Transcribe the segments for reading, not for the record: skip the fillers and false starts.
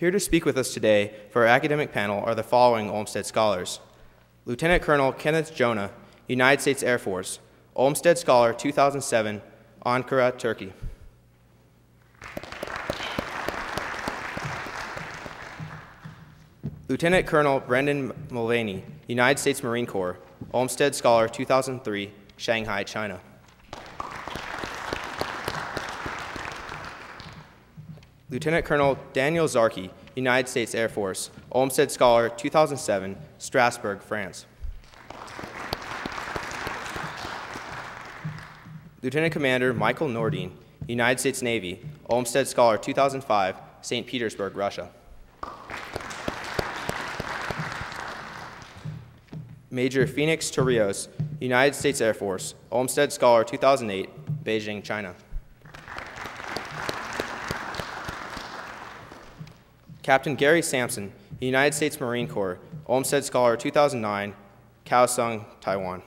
Here to speak with us today for our academic panel are the following Olmsted Scholars. Lieutenant Colonel Kenneth Jonah, United States Air Force, Olmsted Scholar 2007, Ankara, Turkey. Lieutenant Colonel Brendan Mulvaney, United States Marine Corps, Olmsted Scholar 2003, Shanghai, China. Lieutenant Colonel Daniel Zarki, United States Air Force, Olmsted Scholar 2007, Strasbourg, France. Lieutenant Commander Michael Nordine, United States Navy, Olmsted Scholar 2005, St. Petersburg, Russia. Major Phoenix Torrijos, United States Air Force, Olmsted Scholar 2008, Beijing, China. Captain Gary Sampson, United States Marine Corps, Olmsted Scholar 2009, Kaohsiung, Taiwan.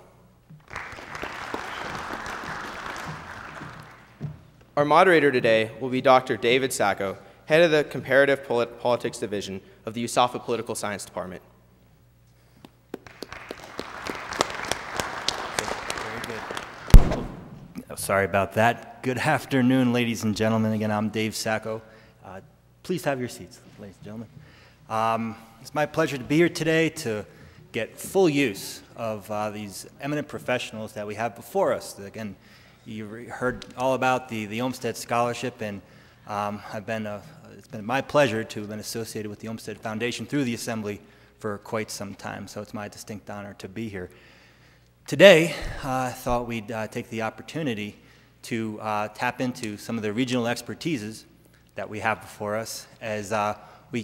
Our moderator today will be Dr. David Sacco, head of the Comparative Politics Division of the USAFA Political Science Department. Sorry about that. Good afternoon, ladies and gentlemen. Again, I'm Dave Sacco. Please have your seats, ladies and gentlemen. It's my pleasure to be here today to get full use of these eminent professionals that we have before us. Again, you heard all about the Olmsted Scholarship, and it's been my pleasure to have been associated with the Olmsted Foundation through the Assembly for quite some time, so it's my distinct honor to be here. Today, I thought we'd take the opportunity to tap into some of the regional expertises that we have before us as we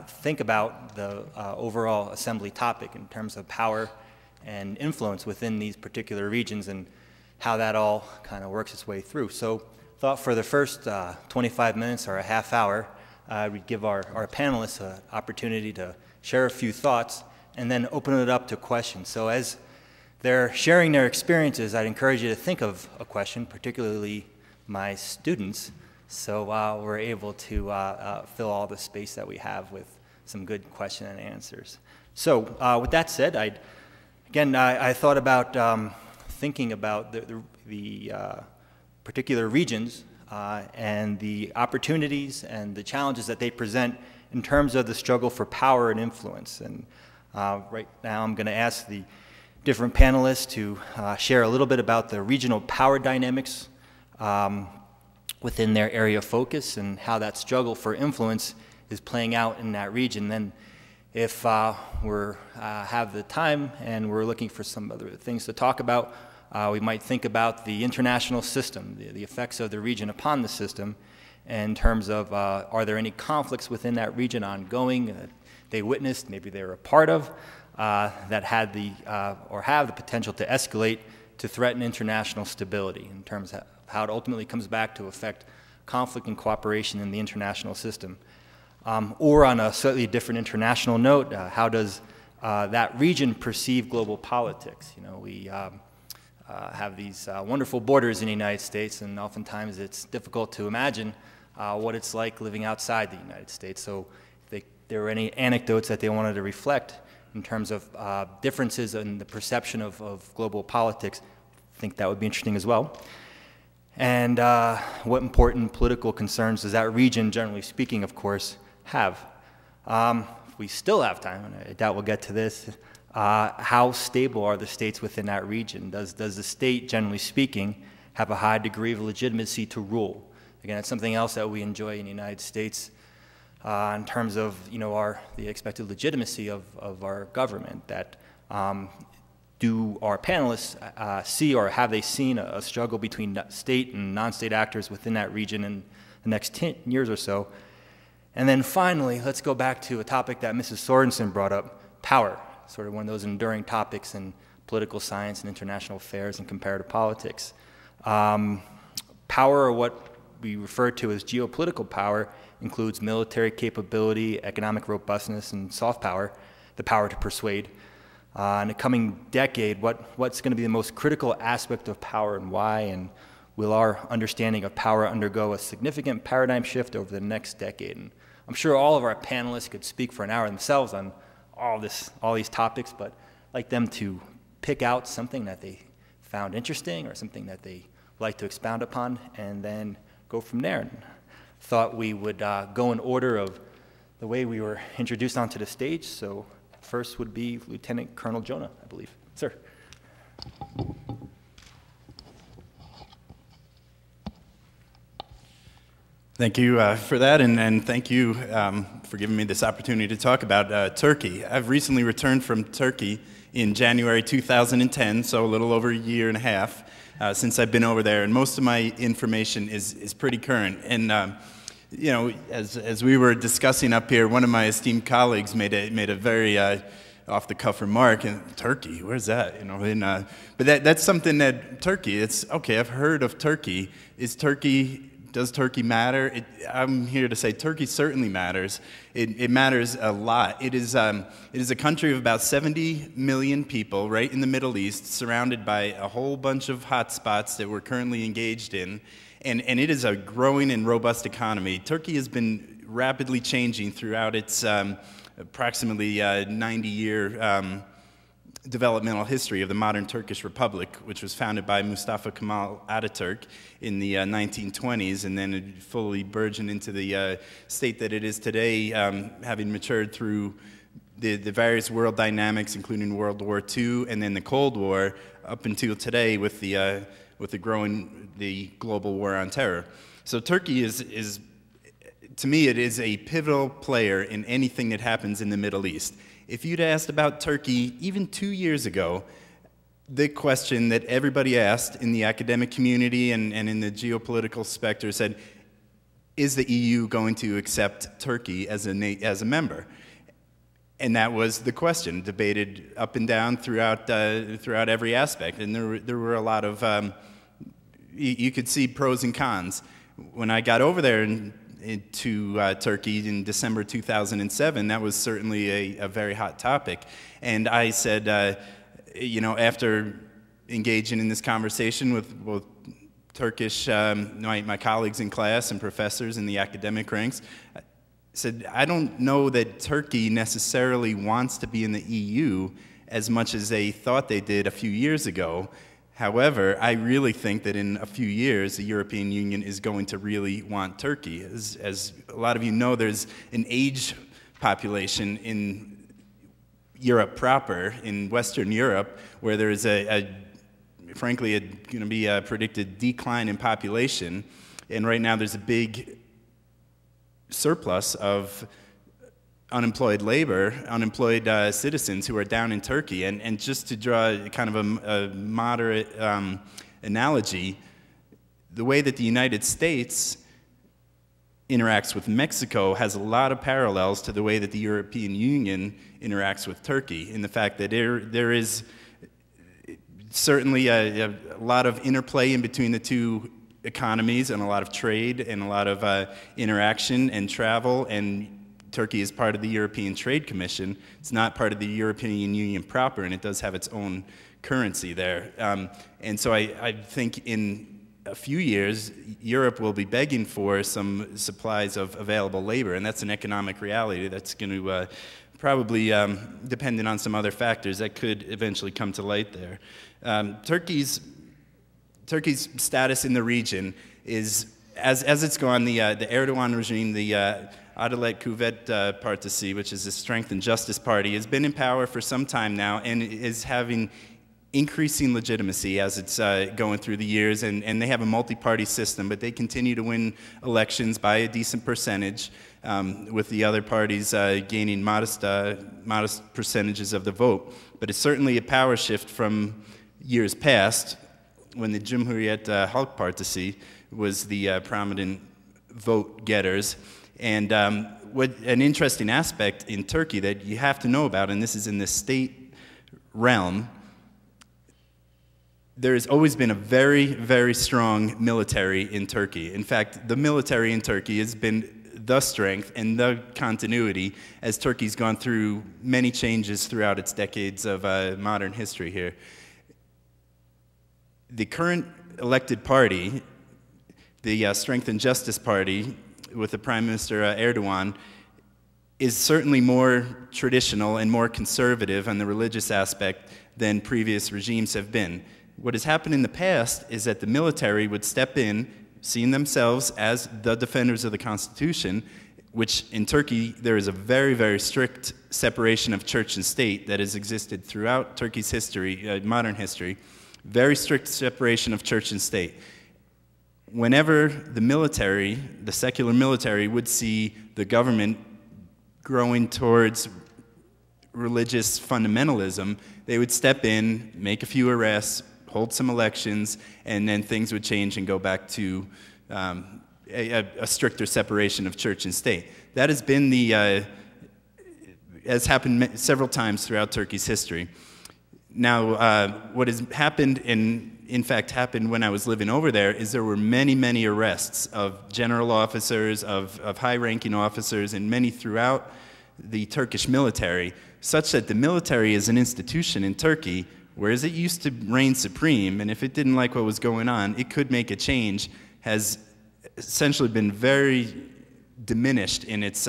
think about the overall Assembly topic in terms of power and influence within these particular regions and how that all kind of works its way through. So thought for the first 25 minutes or a half hour, we'd give our panelists an opportunity to share a few thoughts and then open it up to questions. So as they're sharing their experiences, I'd encourage you to think of a question, particularly my students, so we're able to fill all the space that we have with some good question and answers. So with that said, I thought about thinking about the particular regions and the opportunities and the challenges that they present in terms of the struggle for power and influence. And right now I'm going to ask the different panelists to share a little bit about the regional power dynamics within their area of focus and how that struggle for influence is playing out in that region. Then if we have the time and we're looking for some other things to talk about, we might think about the international system, the effects of the region upon the system in terms of are there any conflicts within that region ongoing that they witnessed, maybe they were a part of, that had or have the potential to escalate to threaten international stability in terms of how it ultimately comes back to affect conflict and cooperation in the international system. Or on a slightly different international note, how does that region perceive global politics? You know, we have these wonderful borders in the United States, and oftentimes it's difficult to imagine what it's like living outside the United States. So if there were any anecdotes that they wanted to reflect in terms of differences in the perception of global politics, I think that would be interesting as well. And what important political concerns does that region, generally speaking, of course, have? If we still have time, and I doubt we'll get to this, how stable are the states within that region? Does the state, generally speaking, have a high degree of legitimacy to rule? Again, it's something else that we enjoy in the United States in terms of the expected legitimacy of our government. That do our panelists see or have they seen a struggle between state and non-state actors within that region in the next 10 years or so? And then finally, let's go back to a topic that Mrs. Sorensen brought up, power, sort of one of those enduring topics in political science and international affairs and comparative politics. Power, or what we refer to as geopolitical power, includes military capability, economic robustness, and soft power, the power to persuade. In the coming decade, what's going to be the most critical aspect of power and why, and will our understanding of power undergo a significant paradigm shift over the next decade? And I'm sure all of our panelists could speak for an hour themselves on all these topics, but I'd like them to pick out something that they found interesting or something that they like to expound upon, and then go from there. And thought we would go in order of the way we were introduced onto the stage. So first would be Lieutenant Colonel Jonah, I believe. Sir. Thank you for that, and thank you for giving me this opportunity to talk about Turkey. I've recently returned from Turkey in January 2010, so a little over a year and a half since I've been over there, and most of my information is pretty current. And you know, as we were discussing up here, one of my esteemed colleagues made a very off-the-cuff remark, and Turkey, where's that? You know, and, but that's something that Turkey. It's okay. I've heard of Turkey. Does Turkey matter? I'm here to say Turkey certainly matters. It matters a lot. It is a country of about 70 million people right in the Middle East, surrounded by a whole bunch of hotspots that we're currently engaged in, and it is a growing and robust economy. Turkey has been rapidly changing throughout its approximately 90-year developmental history of the modern Turkish Republic, which was founded by Mustafa Kemal Ataturk in the 1920s, and then it fully burgeoned into the state that it is today, having matured through the various world dynamics, including World War II and then the Cold War, up until today with the global war on terror. So Turkey is, to me, it is a pivotal player in anything that happens in the Middle East. If you'd asked about Turkey even 2 years ago, the question that everybody asked in the academic community and in the geopolitical specter said, is the EU going to accept Turkey as a member? And that was the question, debated up and down throughout every aspect. And there were a lot of, you could see pros and cons. When I got over there to Turkey in December 2007, that was certainly a very hot topic. And I said, you know, after engaging in this conversation with both Turkish, my colleagues in class and professors in the academic ranks, I said, I don't know that Turkey necessarily wants to be in the EU as much as they thought they did a few years ago. However, I really think that in a few years, the European Union is going to really want Turkey. As a lot of you know, there's an age population in Europe proper, in Western Europe, where there is frankly, going to be a predicted decline in population. And right now, there's a big surplus of unemployed labor, unemployed citizens who are down in Turkey. And just to draw kind of a moderate analogy, the way that the United States interacts with Mexico has a lot of parallels to the way that the European Union interacts with Turkey, in the fact that there is certainly a lot of interplay in between the two economies, and a lot of trade and a lot of interaction and travel, and Turkey is part of the European Trade Commission. It's not part of the European Union proper, and it does have its own currency there. And so I think in a few years, Europe will be begging for some supplies of available labor, and that's an economic reality that's going to probably, dependent on some other factors, that could eventually come to light there. Turkey's status in the region is, as it's gone, the Erdogan regime, the Adalet Kuvvet Partisi, which is the Strength and Justice Party, has been in power for some time now and is having increasing legitimacy as it's going through the years, and they have a multi-party system, but they continue to win elections by a decent percentage, with the other parties gaining modest percentages of the vote. But it's certainly a power shift from years past, when the Cumhuriyet Halk Partisi was the prominent vote getters. And what an interesting aspect in Turkey that you have to know about, and this is in the state realm, there has always been a very, very strong military in Turkey. In fact, the military in Turkey has been the strength and the continuity as Turkey's gone through many changes throughout its decades of modern history here. The current elected party, the Strength and Justice Party, with the Prime Minister Erdogan, is certainly more traditional and more conservative on the religious aspect than previous regimes have been. What has happened in the past is that the military would step in, seeing themselves as the defenders of the Constitution, which in Turkey there is a very, very strict separation of church and state that has existed throughout Turkey's history, modern history, very strict separation of church and state. Whenever the military, the secular military, would see the government growing towards religious fundamentalism, they would step in, make a few arrests, hold some elections, and then things would change and go back to a stricter separation of church and state. That has been has happened several times throughout Turkey's history. Now, what has happened, and in fact happened when I was living over there, is there were many, many arrests of general officers, of high-ranking officers, and many throughout the Turkish military, such that the military as an institution in Turkey, whereas it used to reign supreme, and if it didn't like what was going on, it could make a change, has essentially been very diminished in its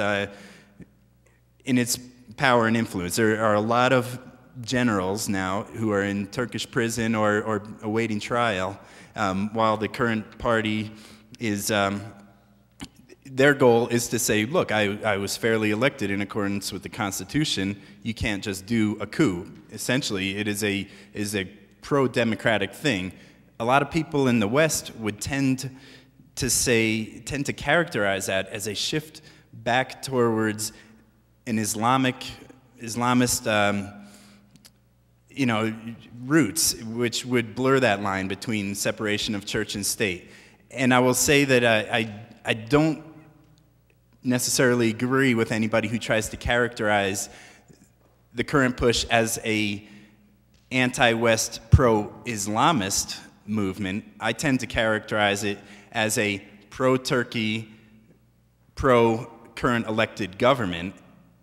power and influence. There are a lot of generals now who are in Turkish prison or awaiting trial, while the current party is, their goal is to say, look, I was fairly elected in accordance with the Constitution, you can't just do a coup. Essentially, it is a pro-democratic thing. A lot of people in the West would tend to characterize that as a shift back towards an Islamist roots, which would blur that line between separation of church and state. And I will say that I don't necessarily agree with anybody who tries to characterize the current push as a anti-West, pro-Islamist movement. I tend to characterize it as a pro-Turkey, pro-current elected government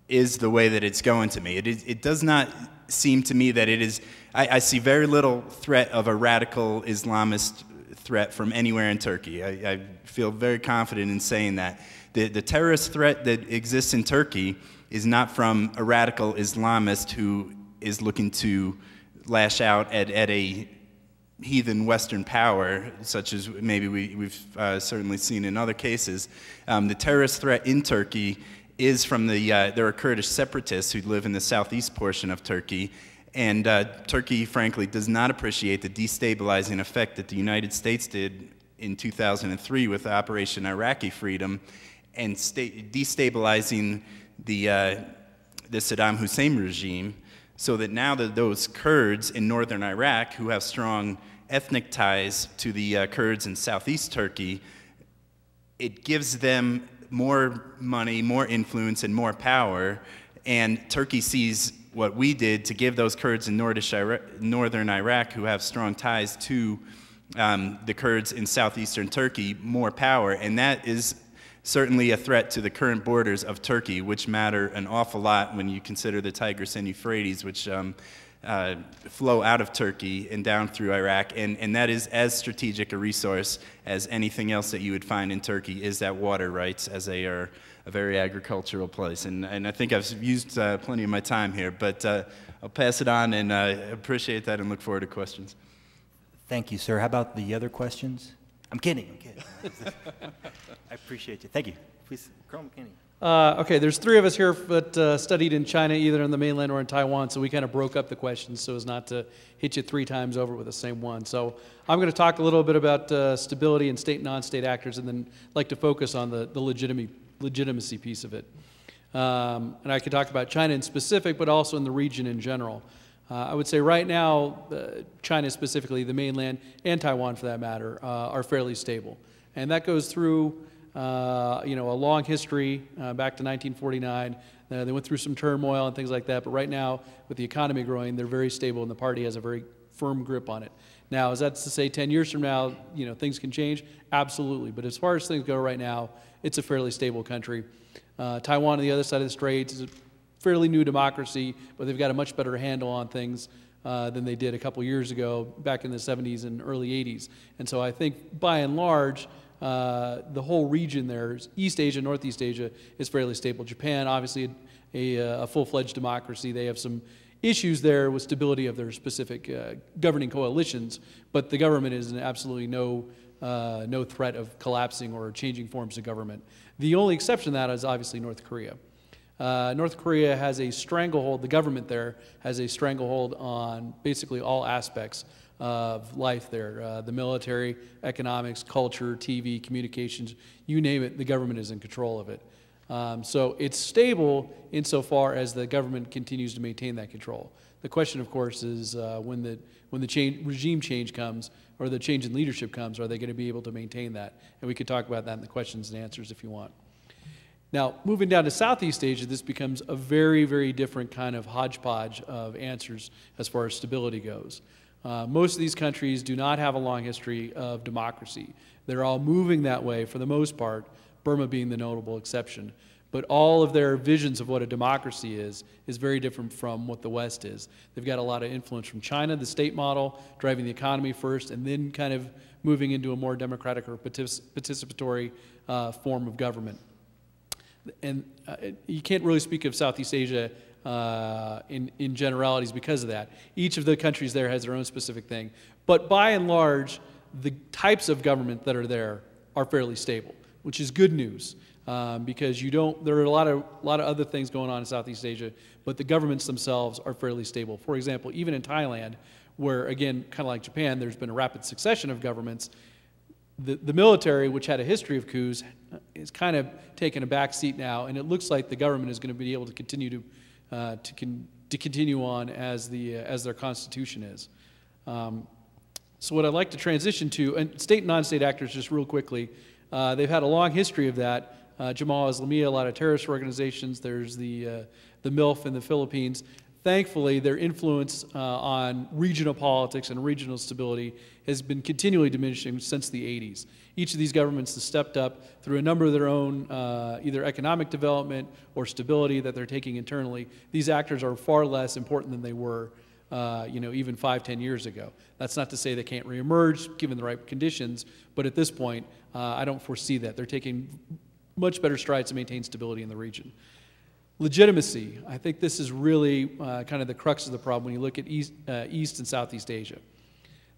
is the way that it's going to me. It does not seem to me that it is, I see very little threat of a radical Islamist threat from anywhere in Turkey. I feel very confident in saying that. The terrorist threat that exists in Turkey is not from a radical Islamist who is looking to lash out at a heathen Western power, such as maybe we've certainly seen in other cases. The terrorist threat in Turkey is from there are Kurdish separatists who live in the southeast portion of Turkey, and Turkey, frankly, does not appreciate the destabilizing effect that the United States did in 2003 with Operation Iraqi Freedom, and destabilizing the Saddam Hussein regime, so that now that those Kurds in northern Iraq, who have strong ethnic ties to the Kurds in southeast Turkey, it gives them more money, more influence, and more power, and Turkey sees what we did to give those Kurds in northern Iraq, who have strong ties to the Kurds in southeastern Turkey, more power, and that is certainly a threat to the current borders of Turkey, which matter an awful lot when you consider the Tigris and Euphrates, which flow out of Turkey and down through Iraq, and that is as strategic a resource as anything else that you would find in Turkey is that water rights, as they are a very agricultural place. And I think I've used plenty of my time here, but I'll pass it on, and I appreciate that and look forward to questions. Thank you, sir. How about the other questions? I'm kidding. I appreciate you. Thank you. Please, Colonel McKinney. Okay, there's three of us here that studied in China, either on the mainland or in Taiwan, so we kind of broke up the questions so as not to hit you 3 times over with the same one. So I'm going to talk a little bit about stability and state and non-state actors, and then like to focus on the legitimacy piece of it. And I could talk about China in specific, but also in the region in general. I would say right now, China specifically, the mainland, and Taiwan for that matter, are fairly stable. And that goes through a long history back to 1949. They went through some turmoil and things like that, but right now, with the economy growing, they're very stable, and the party has a very firm grip on it. Now, is that to say 10 years from now, things can change? Absolutely. But as far as things go right now, it's a fairly stable country. Taiwan on the other side of the straits is a fairly new democracy, but they've got a much better handle on things than they did a couple years ago, back in the 70s and early 80s. And so I think, by and large, the whole region there, East Asia, Northeast Asia, is fairly stable. Japan, obviously a full-fledged democracy. They have some issues there with stability of their specific governing coalitions, but the government is in absolutely no threat of collapsing or changing forms of government. The only exception to that is obviously North Korea. North Korea has a stranglehold, the government there has a stranglehold on basically all aspects of life there. The military, economics, culture, TV, communications, you name it, the government is in control of it. So it's stable insofar as the government continues to maintain that control. The question, of course, is when the regime change comes, or the change in leadership comes, are they going to be able to maintain that? And we could talk about that in the questions and answers if you want. Now, moving down to Southeast Asia, this becomes a very, very different kind of hodgepodge of answers as far as stability goes. Most of these countries do not have a long history of democracy. They're all moving that way for the most part, Burma being the notable exception. But all of their visions of what a democracy is very different from what the West is. They've got a lot of influence from China, the state model, driving the economy first, and then kind of moving into a more democratic or participatory form of government. And you can't really speak of Southeast Asia in generalities because of that. Each of the countries there has their own specific thing. But by and large, the types of government that are there are fairly stable, which is good news because there are a lot of other things going on in Southeast Asia, but the governments themselves are fairly stable. For example, even in Thailand, where again, kind of like Japan, there's been a rapid succession of governments. The military, which had a history of coups, is kind of taking a back seat now, and it looks like the government is going to be able to continue to continue on as their constitution is. So what I'd like to transition to, and state and non-state actors, just real quickly, they've had a long history of that. Jamal Islamiyah, a lot of terrorist organizations. There's the MILF in the Philippines. Thankfully, their influence on regional politics and regional stability has been continually diminishing since the 80s. Each of these governments has stepped up through a number of their own either economic development or stability that they're taking internally. These actors are far less important than they were even 5-10 years ago. That's not to say they can't reemerge given the right conditions, but at this point, I don't foresee that. They're taking much better strides to maintain stability in the region. Legitimacy. I think this is really kind of the crux of the problem when you look at East and Southeast Asia.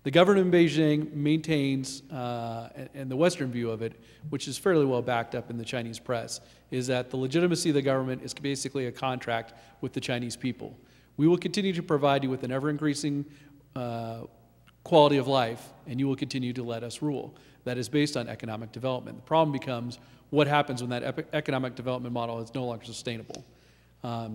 The government in Beijing maintains, and the Western view of it, which is fairly well backed up in the Chinese press, is that the legitimacy of the government is basically a contract with the Chinese people. We will continue to provide you with an ever-increasing quality of life, and you will continue to let us rule. That is based on economic development. The problem becomes what happens when that economic development model is no longer sustainable.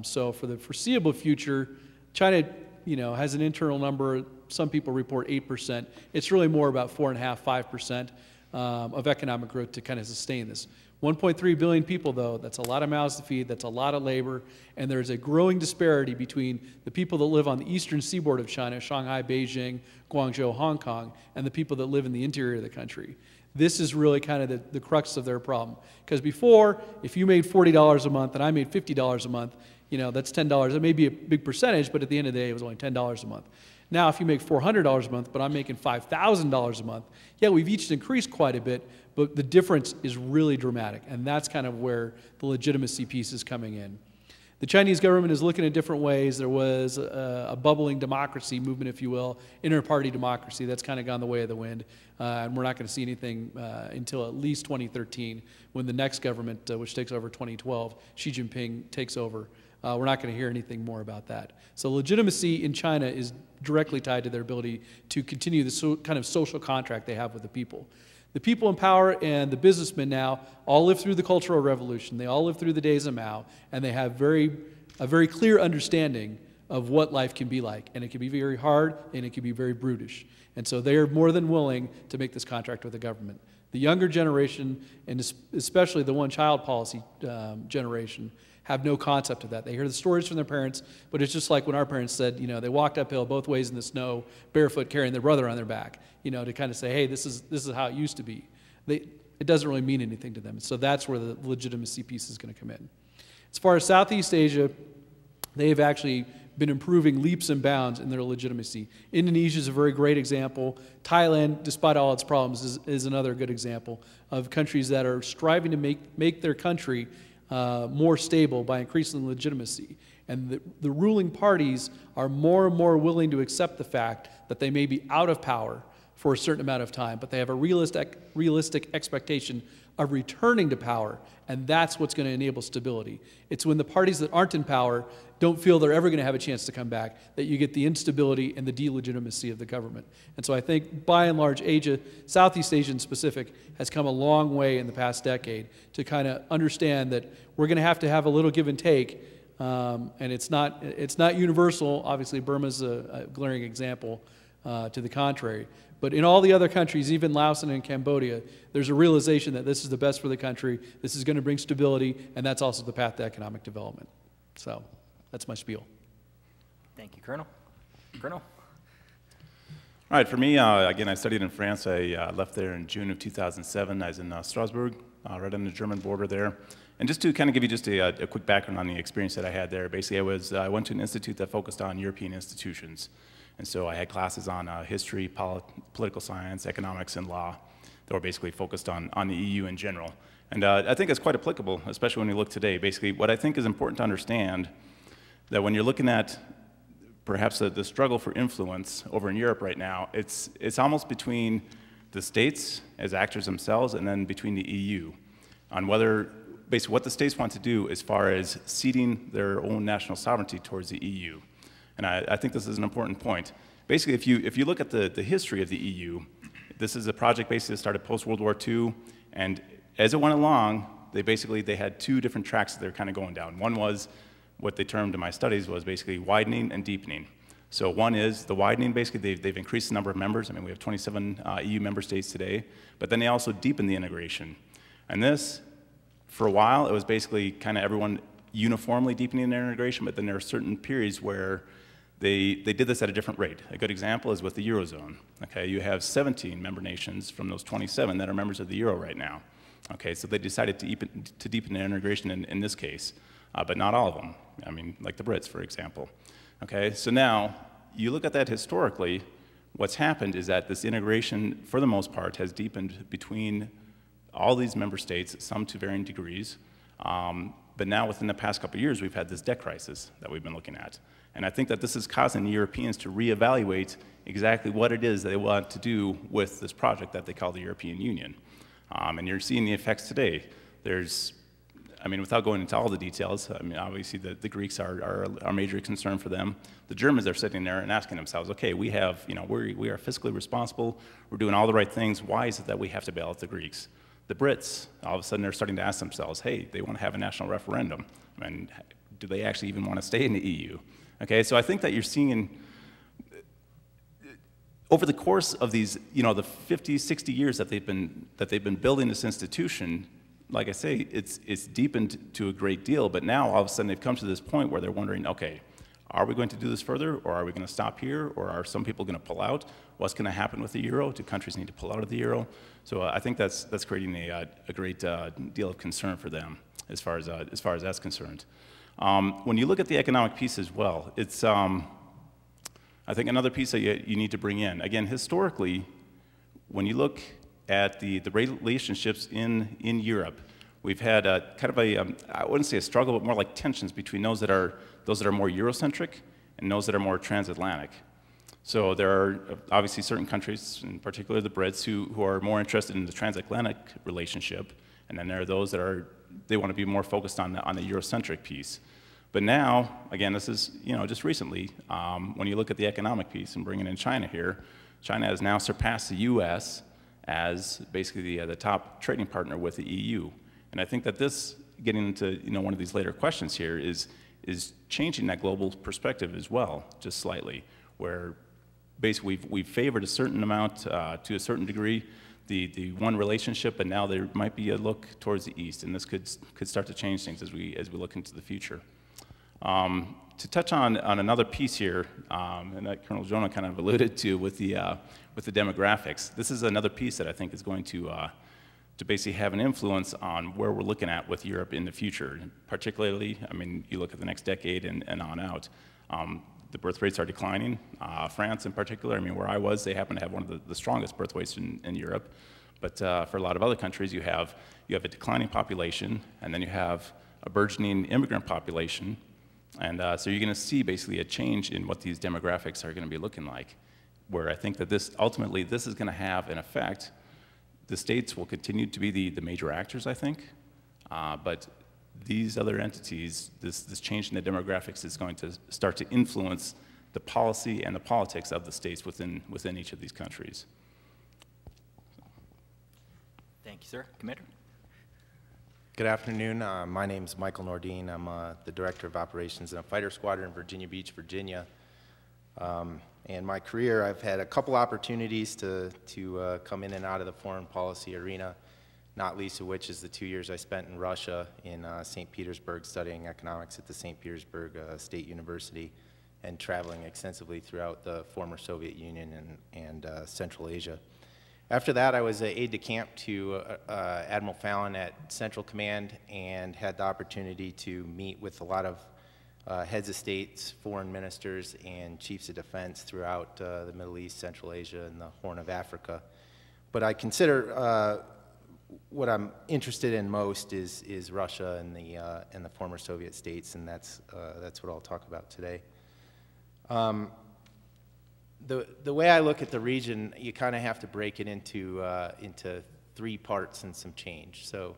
So for the foreseeable future, China has an internal number. Some people report 8%. It's really more about 4.5–5% of economic growth to kind of sustain this. 1.3 billion people, though, that's a lot of mouths to feed, that's a lot of labor, and there's a growing disparity between the people that live on the eastern seaboard of China, Shanghai, Beijing, Guangzhou, Hong Kong, and the people that live in the interior of the country. This is really kind of the crux of their problem. Because before, if you made $40 a month and I made $50 a month, that's $10. It may be a big percentage, but at the end of the day, it was only $10 a month. Now, if you make $400 a month, but I'm making $5,000 a month, yeah, we've each increased quite a bit, but the difference is really dramatic, and that's kind of where the legitimacy piece is coming in. The Chinese government is looking at different ways. There was a bubbling democracy movement, if you will, inter-party democracy. That's kind of gone the way of the wind, and we're not going to see anything until at least 2013, when the next government, which takes over 2012, Xi Jinping takes over. We're not going to hear anything more about that. So legitimacy in China is directly tied to their ability to continue the kind of social contract they have with the people. The people in power and the businessmen now all lived through the Cultural Revolution. They all lived through the days of Mao, and they have a very clear understanding of what life can be like. And it can be very hard, and it can be very brutish. And so they are more than willing to make this contract with the government. The younger generation, and especially the one-child policy generation, have no concept of that. They hear the stories from their parents, but it's just like when our parents said, they walked uphill both ways in the snow, barefoot, carrying their brother on their back, to kind of say, hey, this is how it used to be. It doesn't really mean anything to them. So that's where the legitimacy piece is going to come in. As far as Southeast Asia, they've actually been improving leaps and bounds in their legitimacy. Indonesia is a very great example. Thailand, despite all its problems, is another good example of countries that are striving to make their country more stable by increasing legitimacy. And the ruling parties are more and more willing to accept the fact that they may be out of power for a certain amount of time, but they have a realistic expectation of returning to power, and that's what's going to enable stability. It's when the parties that aren't in power don't feel they're ever going to have a chance to come back that you get the instability and the delegitimacy of the government. And so I think, by and large, Southeast Asia in specific, has come a long way in the past decade to kind of understand that we're going to have a little give and take, and it's not universal. Obviously, Burma's a glaring example to the contrary. But in all the other countries, even Laos and in Cambodia, there's a realization that this is the best for the country, this is going to bring stability, and that's also the path to economic development. So that's my spiel. Thank you, Colonel. Colonel? All right, for me, again, I studied in France. I left there in June of 2007. I was in Strasbourg, right on the German border there. And just to kind of give you just a quick background on the experience that I had there, basically I went to an institute that focused on European institutions. And so I had classes on history, political science, economics, and law that were basically focused on the EU in general. And I think it's quite applicable, especially when we look today. Basically, what I think is important to understand, that when you're looking at perhaps the struggle for influence over in Europe right now, it's almost between the states as actors themselves and then between the EU on whether, basically what the states want to do as far as ceding their own national sovereignty towards the EU. And I think this is an important point. Basically, if you look at the history of the EU, this is a project basically that started post-World War II, and as it went along, they had two different tracks that they were kind of going down. One was, what they termed in my studies was basically widening and deepening. So one is the widening, basically they've increased the number of members. I mean, we have 27 EU member states today, but then they also deepened the integration. And this, for a while, it was basically kind of everyone uniformly deepening their integration, but then there are certain periods where they did this at a different rate. A good example is with the Eurozone. Okay, you have 17 member nations from those 27 that are members of the Euro right now. Okay, so they decided to deepen their integration in this case, but not all of them. I mean, like the Brits, for example. Okay, so now you look at that historically, what's happened is that this integration, for the most part, has deepened between all these member states, some to varying degrees. But now, within the past couple of years, we've had this debt crisis that we've been looking at. And I think that this is causing the Europeans to reevaluate exactly what it is that they want to do with this project that they call the European Union. And you're seeing the effects today. I mean, without going into all the details, I mean, obviously the Greeks are a major concern for them. The Germans are sitting there and asking themselves, okay, we are fiscally responsible, we're doing all the right things, why is it that we have to bail out the Greeks? The Brits, all of a sudden, they're starting to ask themselves, hey, they want to have a national referendum. I mean, do they actually even want to stay in the EU? Okay, so I think that you're seeing, over the course of these, the 50, 60 years that they've been building this institution, like I say, it's deepened to a great deal, but now all of a sudden they've come to this point where they're wondering, okay, are we going to do this further, or are we going to stop here, or are some people going to pull out? What's going to happen with the euro? Do countries need to pull out of the euro? So I think that's creating a great deal of concern for them as far as that's concerned. When you look at the economic piece as well, it's I think another piece that you need to bring in. Again, historically, when you look at the relationships in Europe, we've had kind of I wouldn't say a struggle, but more like tensions between those that are more Eurocentric and those that are more transatlantic. So there are obviously certain countries, in particular the Brits, who are more interested in the transatlantic relationship, and then there are those that they want to be more focused on the Eurocentric piece. But now, again, this is just recently, when you look at the economic piece and bringing in China here, China has now surpassed the U.S. as basically the top trading partner with the EU. And I think that this, getting into one of these later questions here, is changing that global perspective as well, just slightly, where basically we've favored a certain amount to a certain degree the one relationship, and now there might be a look towards the east, and this could start to change things as we look into the future. To touch on another piece here, and that Colonel Jonah kind of alluded to with the demographics, this is another piece that I think is going to to basically have an influence on where we're looking at with Europe in the future. Particularly, I mean, you look at the next decade and on out. The birth rates are declining. France in particular, I mean, where I was, they happen to have one of the strongest birth rates in Europe. But for a lot of other countries, you have a declining population, and then you have a burgeoning immigrant population. And so you're going to see basically a change in what these demographics are going to be looking like, where I think that ultimately this is going to have an effect. The states will continue to be the major actors, I think, but these other entities, this change in the demographics is going to start to influence the policy and the politics of the states within each of these countries. Thank you, sir. Commander? Good afternoon. My name is Michael Nordine. I'm the Director of Operations in a fighter squadron in Virginia Beach, Virginia. In my career, I've had a couple opportunities to come in and out of the foreign policy arena, not least of which is the 2 years I spent in Russia in St. Petersburg studying economics at the St. Petersburg State University and traveling extensively throughout the former Soviet Union and Central Asia. After that, I was an aide-de-camp to Admiral Fallon at Central Command and had the opportunity to meet with a lot of heads of states, foreign ministers, and chiefs of defense throughout the Middle East, Central Asia, and the Horn of Africa. But I consider what I'm interested in most is Russia and the former Soviet states, and that's what I'll talk about today. The way I look at the region, you kind of have to break it into three parts and some change. So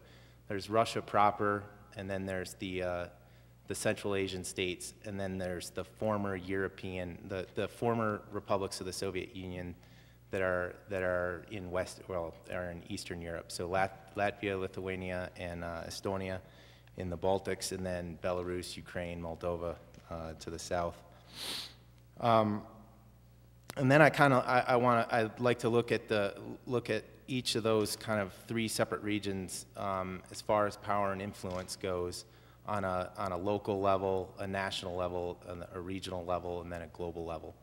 there's Russia proper, and then there's the Central Asian states, and then there's the former European, the former republics of the Soviet Union that are in are in Eastern Europe. So Latvia, Lithuania, and Estonia in the Baltics, and then Belarus, Ukraine, Moldova to the south. And then I'd like to look at each of those kind of three separate regions as far as power and influence goes on a local level, a national level, a regional level, and then a global level.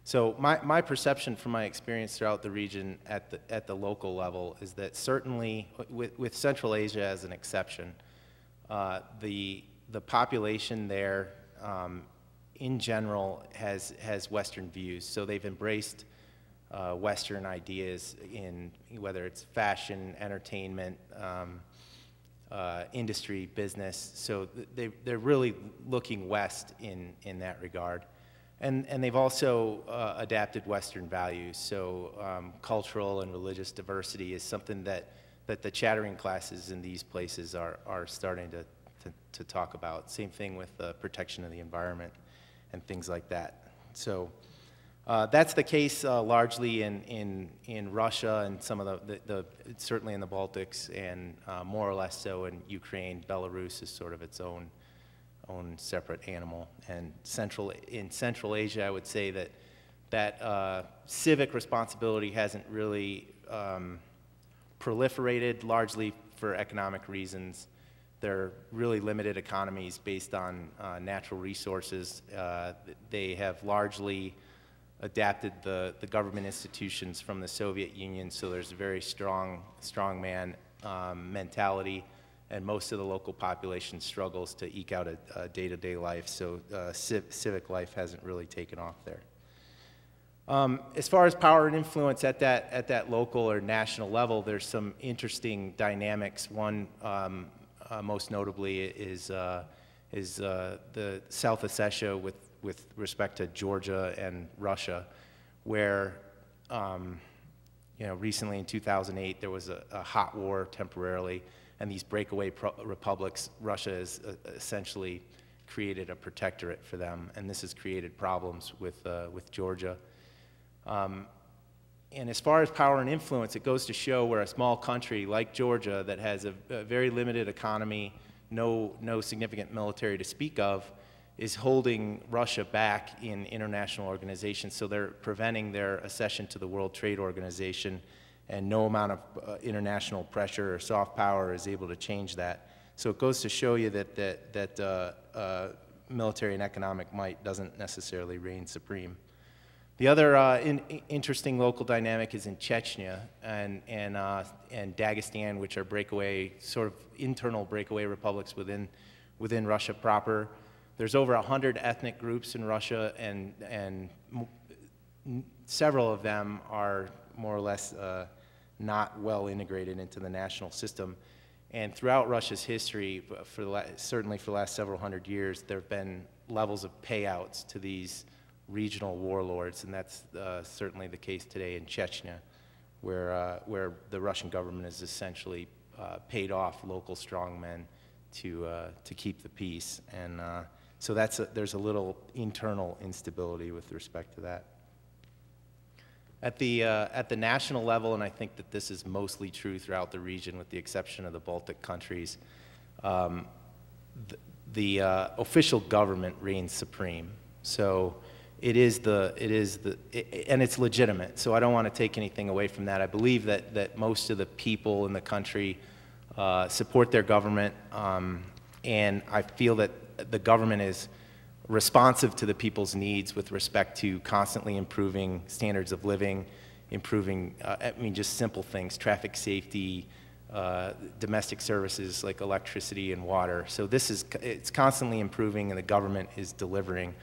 So my perception from my experience throughout the region at the local level is that certainly with Central Asia as an exception, the population there in general has Western views. So they've embraced Western ideas in whether it's fashion, entertainment, industry, business. So they're really looking west in that regard. And they've also adapted Western values. So cultural and religious diversity is something that the chattering classes in these places are starting to talk about. Same thing with the protection of the environment and things like that. So that's the case largely in Russia and some of the certainly in the Baltics, and more or less so in Ukraine. Belarus is sort of its own separate animal. And in Central Asia, I would say that civic responsibility hasn't really proliferated, largely for economic reasons. They're really limited economies based on natural resources. They have largely adapted the government institutions from the Soviet Union, so there's a very strongman mentality, and most of the local population struggles to eke out a day-to-day life, so civic life hasn't really taken off there. As far as power and influence at that local or national level, there's some interesting dynamics. One, most notably, is the South Ossetia with respect to Georgia and Russia, where recently in 2008 there was a hot war temporarily, and these breakaway republics, Russia has essentially created a protectorate for them, and this has created problems with Georgia. And as far as power and influence, it goes to show where a small country like Georgia that has a very limited economy, no significant military to speak of, is holding Russia back in international organizations. So they're preventing their accession to the World Trade Organization, and no amount of international pressure or soft power is able to change that. So it goes to show you that military and economic might doesn't necessarily reign supreme. The other interesting local dynamic is in Chechnya and Dagestan, which are sort of internal breakaway republics within Russia proper. There's over 100 ethnic groups in Russia, and several of them are more or less not well integrated into the national system. And throughout Russia's history, certainly for the last several hundred years, there have been levels of payouts to these regional warlords, and that's certainly the case today in Chechnya, where the Russian government has essentially paid off local strongmen to keep the peace. And so there's a little internal instability with respect to that. At the national level, and I think that this is mostly true throughout the region with the exception of the Baltic countries, the official government reigns supreme. So and it's legitimate. So I don't want to take anything away from that. I believe that most of the people in the country support their government, and I feel that the government is responsive to the people's needs with respect to constantly improving standards of living, improving, just simple things, traffic safety, domestic services like electricity and water. So it's constantly improving, and the government is delivering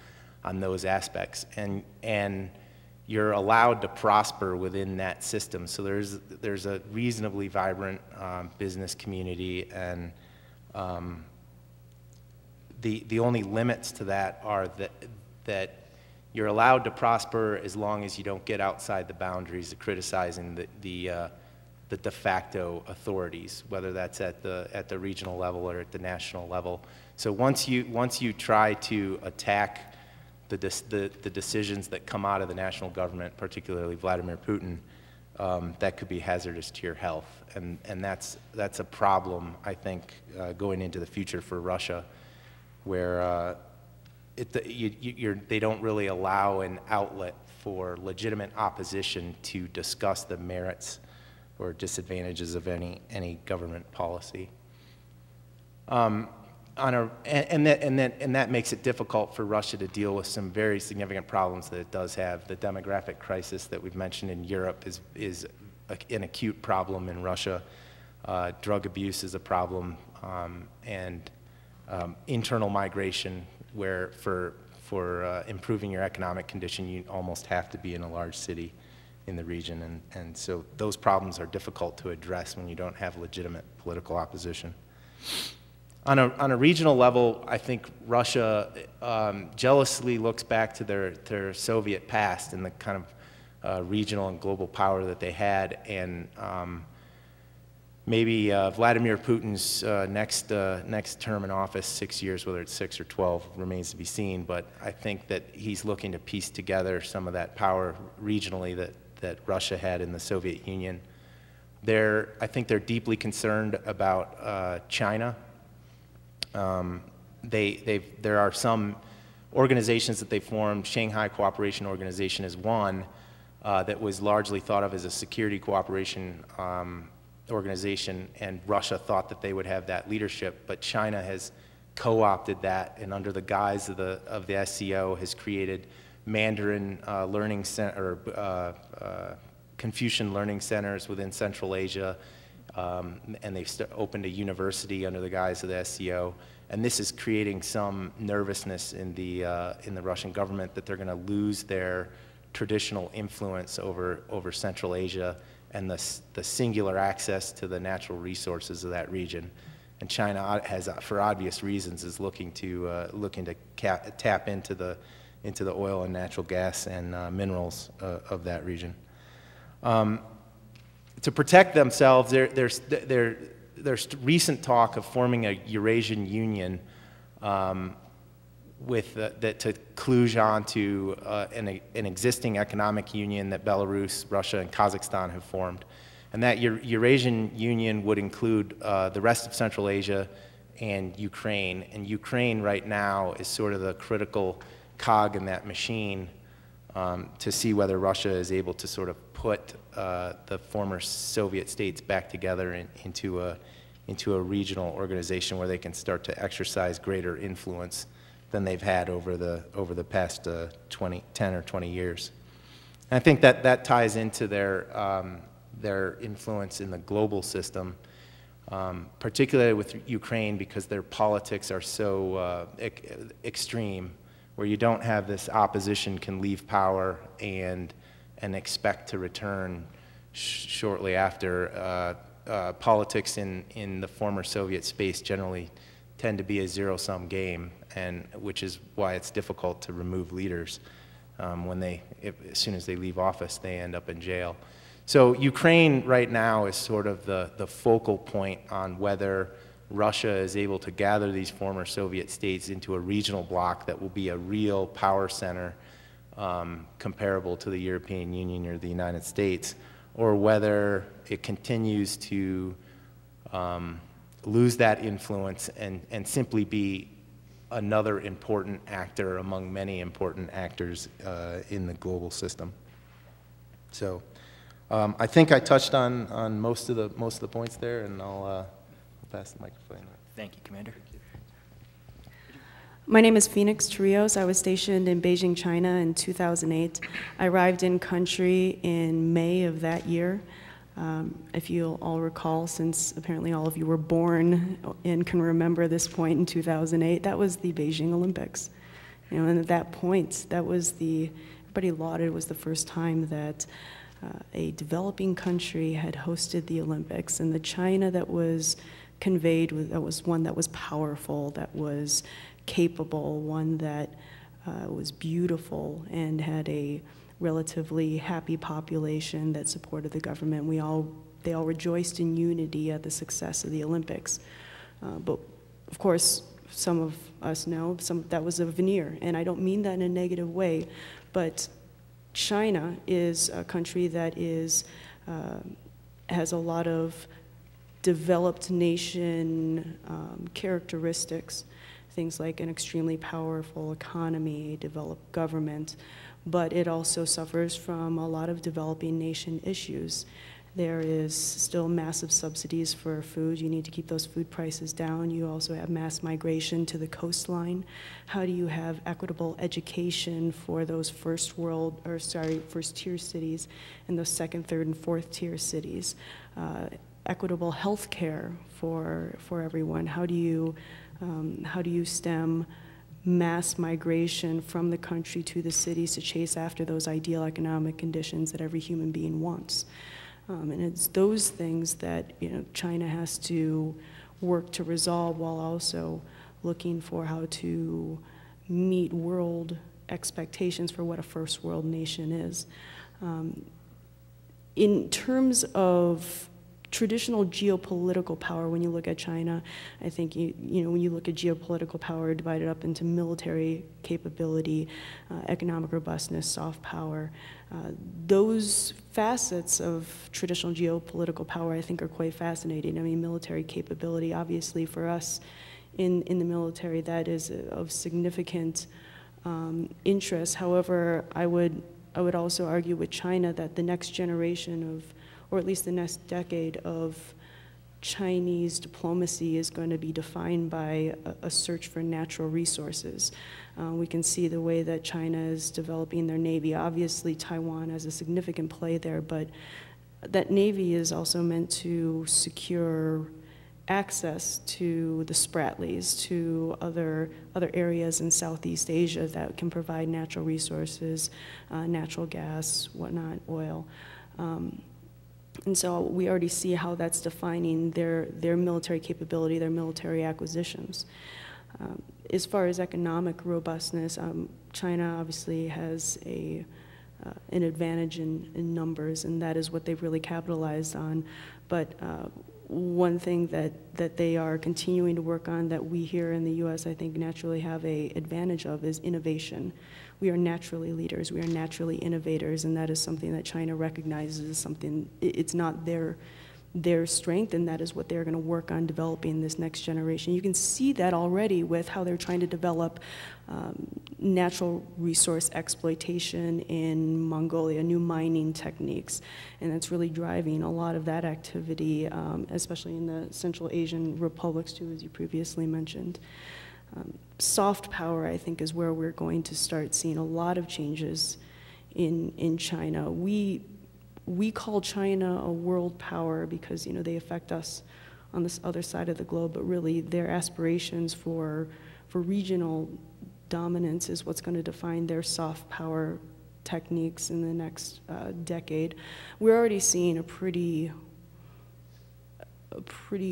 on those aspects. And you're allowed to prosper within that system. So there's a reasonably vibrant business community, and the only limits to that are that you're allowed to prosper as long as you don't get outside the boundaries of criticizing the de facto authorities, whether that's at the regional level or at the national level. So once you try to attack the decisions that come out of the national government, particularly Vladimir Putin, that could be hazardous to your health, and that's a problem, I think, going into the future for Russia, where they don't really allow an outlet for legitimate opposition to discuss the merits or disadvantages of any government policy. And that makes it difficult for Russia to deal with some very significant problems that it does have. The demographic crisis that we've mentioned in Europe is an acute problem in Russia. Drug abuse is a problem, and internal migration, where for improving your economic condition, you almost have to be in a large city in the region, and so those problems are difficult to address when you don't have legitimate political opposition. On a regional level, I think Russia jealously looks back to their Soviet past and the kind of regional and global power that they had, and maybe Vladimir Putin's next term in office, 6 years, whether it's 6 or 12, remains to be seen. But I think that he's looking to piece together some of that power regionally that Russia had in the Soviet Union. I think they're deeply concerned about China. There are some organizations that they formed. Shanghai Cooperation Organization is one that was largely thought of as a security cooperation organization, and Russia thought that they would have that leadership, but China has co-opted that, and under the guise of the SCO has created Mandarin learning center, Confucian learning centers within Central Asia, and they've opened a university under the guise of the SCO. And this is creating some nervousness in the Russian government that they're going to lose their traditional influence over Central Asia and the singular access to the natural resources of that region. And China has, for obvious reasons, is looking to tap into the oil and natural gas and minerals of that region. To protect themselves, there's recent talk of forming a Eurasian Union to kludge onto an existing economic union that Belarus, Russia, and Kazakhstan have formed. And that Eurasian Union would include the rest of Central Asia and Ukraine. And Ukraine right now is sort of the critical cog in that machine to see whether Russia is able to sort of put the former Soviet states back together into a regional organization where they can start to exercise greater influence than they've had over the past 10 or 20 years. And I think that that ties into their influence in the global system, particularly with Ukraine, because their politics are so extreme, where you don't have this opposition can leave power and expect to return shortly after. Politics in the former Soviet space generally tend to be a zero-sum game, and which is why it's difficult to remove leaders. When as soon as they leave office, they end up in jail. So Ukraine right now is sort of the focal point on whether Russia is able to gather these former Soviet states into a regional bloc that will be a real power center comparable to the European Union or the United States, or whether it continues to lose that influence and simply be another important actor among many important actors in the global system. So I think I touched on most of the points there, and I'll pass the microphone. Thank you, Commander. My name is Phoenix Trios. I was stationed in Beijing, China in 2008. I arrived in country in May of that year. If you'll all recall, since apparently all of you were born and can remember this point in 2008, that was the Beijing Olympics. You know, and at that point, that was everybody lauded, it was the first time that a developing country had hosted the Olympics, and the China that was conveyed, that was one that was powerful, that was capable, one that was beautiful and had a relatively happy population that supported the government. They all rejoiced in unity at the success of the Olympics. But of course, some of us know that was a veneer, and I don't mean that in a negative way, but China is a country that has a lot of developed nation characteristics, things like an extremely powerful economy, a developed government, but it also suffers from a lot of developing nation issues. There is still massive subsidies for food. You need to keep those food prices down. You also have mass migration to the coastline. How do you have equitable education for those first-tier cities and those second, third, and fourth-tier cities? Equitable health care for everyone. How do you stem mass migration from the country to the cities to chase after those ideal economic conditions that every human being wants? And it's those things that China has to work to resolve, while also looking for how to meet world expectations for what a first world nation is. In terms of traditional geopolitical power, when you look at China, I think when you look at geopolitical power divided up into military capability, economic robustness, soft power, those facets of traditional geopolitical power I think are quite fascinating. I mean, military capability, obviously for us in the military, that is of significant interest. However, I would also argue with China that the next generation or at least the next decade of Chinese diplomacy is going to be defined by a search for natural resources. We can see the way that China is developing their navy. Obviously, Taiwan has a significant play there, but that navy is also meant to secure access to the Spratlys, to other areas in Southeast Asia that can provide natural resources, natural gas, whatnot, oil. And so we already see how that's defining their military capability, their military acquisitions. As far as economic robustness, China obviously has an advantage in numbers, and that is what they've really capitalized on. But one thing that they are continuing to work on that we here in the U.S. I think naturally have an advantage of is innovation. We are naturally leaders, we are naturally innovators, and that is something that China recognizes as something, it's not their strength, and that is what they're going to work on developing this next generation. You can see that already with how they're trying to develop natural resource exploitation in Mongolia, new mining techniques, and that's really driving a lot of that activity, especially in the Central Asian republics too, as you previously mentioned. Soft power, I think, is where we're going to start seeing a lot of changes in China. We call China a world power because, you know, they affect us on this other side of the globe, but really their aspirations for regional dominance is what's going to define their soft power techniques in the next decade. We're already seeing a pretty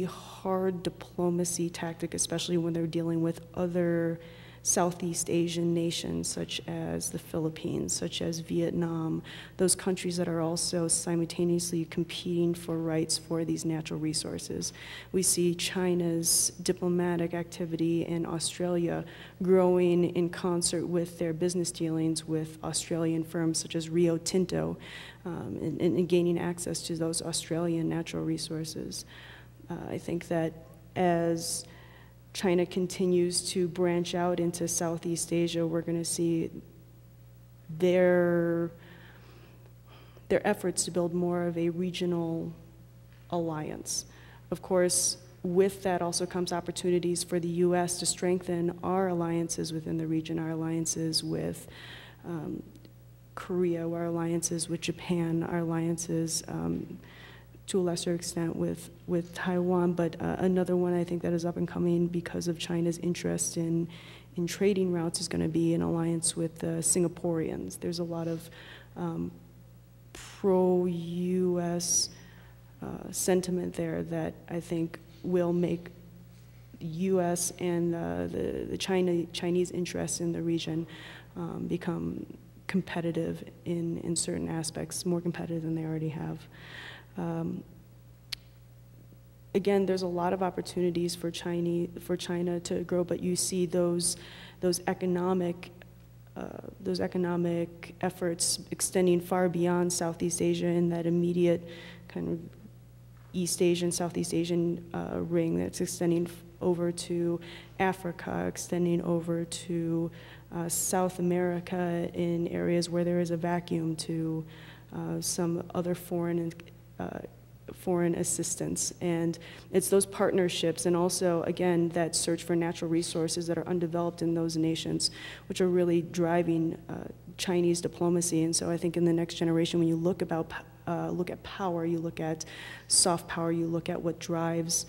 hard diplomacy tactic, especially when they're dealing with other Southeast Asian nations such as the Philippines, such as Vietnam, those countries that are also simultaneously competing for rights for these natural resources. We see China's diplomatic activity in Australia growing in concert with their business dealings with Australian firms such as Rio Tinto, and gaining access to those Australian natural resources. I think that as China continues to branch out into Southeast Asia, we're going to see their efforts to build more of a regional alliance. Of course, with that also comes opportunities for the U.S. to strengthen our alliances within the region, our alliances with Korea, our alliances with Japan, our alliances to a lesser extent with Taiwan, but another one I think that is up and coming because of China's interest in trading routes is going to be an alliance with the Singaporeans. There's a lot of pro-U.S. Sentiment there that I think will make U.S. and the Chinese interests in the region become competitive in certain aspects, more competitive than they already have. Again, there's a lot of opportunities for China to grow, but you see those economic efforts extending far beyond Southeast Asia in that immediate kind of East Asian, Southeast Asian ring that's extending over to Africa, extending over to South America in areas where there is a vacuum, to some other foreign assistance. And it's those partnerships and also, again, that search for natural resources that are undeveloped in those nations, which are really driving Chinese diplomacy. And so I think in the next generation, when you look at power, you look at soft power, you look at what drives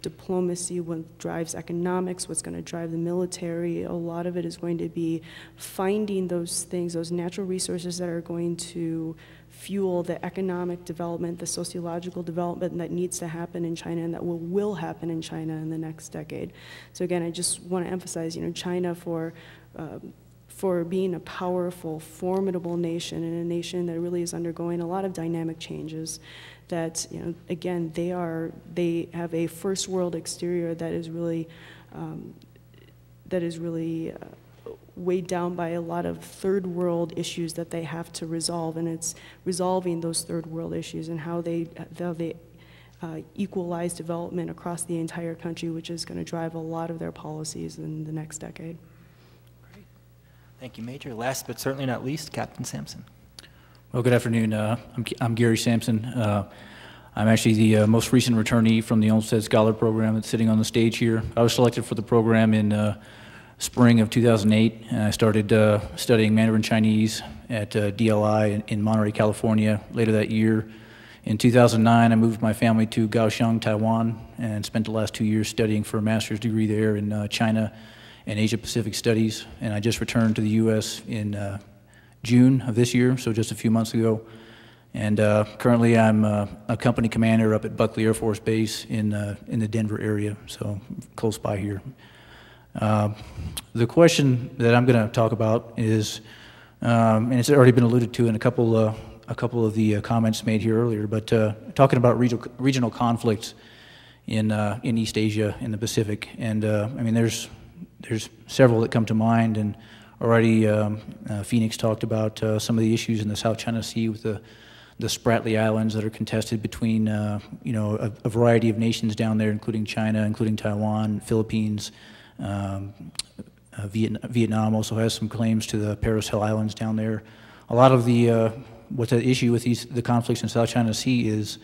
diplomacy, what drives economics, what's going to drive the military. A lot of it is going to be finding those things, those natural resources that are going to fuel the economic development, the sociological development that needs to happen in China and that will happen in China in the next decade. So again, I just want to emphasize, you know, China for being a powerful, formidable nation, and a nation that really is undergoing a lot of dynamic changes. That, you know, again, they have a first world exterior that is really weighed down by a lot of third world issues that they have to resolve, and it's resolving those third world issues and how they equalize development across the entire country, which is going to drive a lot of their policies in the next decade. Great. Thank you, Major. Last but certainly not least, Captain Sampson. Well, good afternoon. I'm Gary Sampson. I'm actually the most recent returnee from the Olmsted Scholar program that's sitting on the stage here. I was selected for the program in spring of 2008, and I started studying Mandarin Chinese at DLI in Monterey, California. Later that year, in 2009, I moved my family to Kaohsiung, Taiwan, and spent the last 2 years studying for a master's degree there in China and Asia-Pacific Studies. And I just returned to the U.S. in June of this year, so just a few months ago. And currently I'm a company commander up at Buckley Air Force Base in the Denver area, so close by here. The question that I'm going to talk about is, and it's already been alluded to in a couple of the comments made here earlier, but talking about regional conflicts in East Asia, in the Pacific. And I mean, there's several that come to mind, and already Phoenix talked about some of the issues in the South China Sea with the Spratly Islands that are contested between you know, a variety of nations down there, including China, including Taiwan, Philippines. Vietnam also has some claims to the Paracel Islands down there. A lot of the what's the issue with the conflicts in South China Sea is,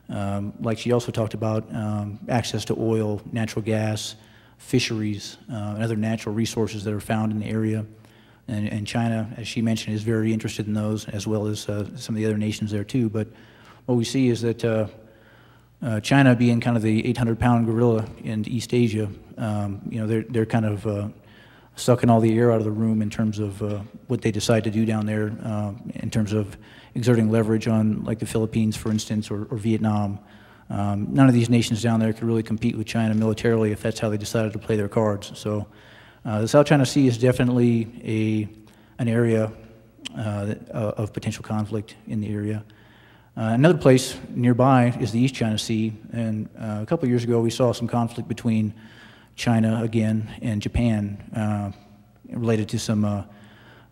like she also talked about, access to oil, natural gas, fisheries, and other natural resources that are found in the area. And China, as she mentioned, is very interested in those, as well as some of the other nations there too. But what we see is that China, being kind of the 800-pound gorilla in East Asia, they're kind of sucking all the air out of the room in terms of what they decide to do down there, in terms of exerting leverage on, like, the Philippines, for instance, or Vietnam. None of these nations down there could really compete with China militarily if that's how they decided to play their cards. So the South China Sea is definitely an area of potential conflict in the area. Another place nearby is the East China Sea, and a couple of years ago we saw some conflict between China again and Japan related to some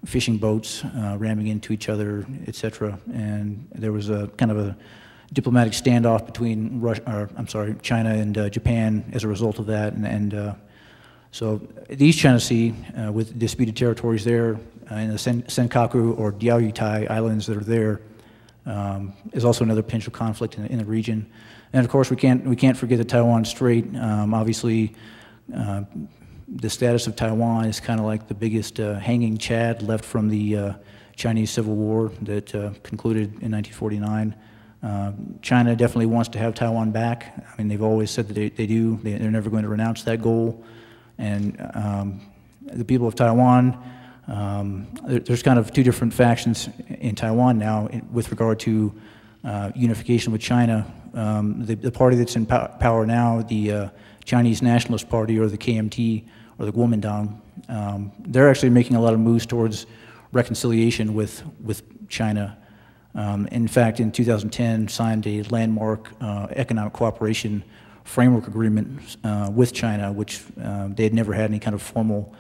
fishing boats ramming into each other, etc. And there was a kind of a diplomatic standoff between China and Japan as a result of that. So the East China Sea, with disputed territories there, in the Senkaku or Diaoyutai Islands that are there, is also another potential conflict in the region. And of course, we can't forget the Taiwan Strait. Obviously, the status of Taiwan is kind of like the biggest hanging chad left from the Chinese Civil War that concluded in 1949. China definitely wants to have Taiwan back. I mean, they've always said that they do. They're never going to renounce that goal. And the people of Taiwan, there's kind of two different factions in Taiwan now with regard to unification with China. The party that's in power now, the Chinese Nationalist Party, or the KMT, or the Kuomintang, they're actually making a lot of moves towards reconciliation with China. In fact, in 2010, signed a landmark economic cooperation framework agreement with China, which they had never had any kind of formal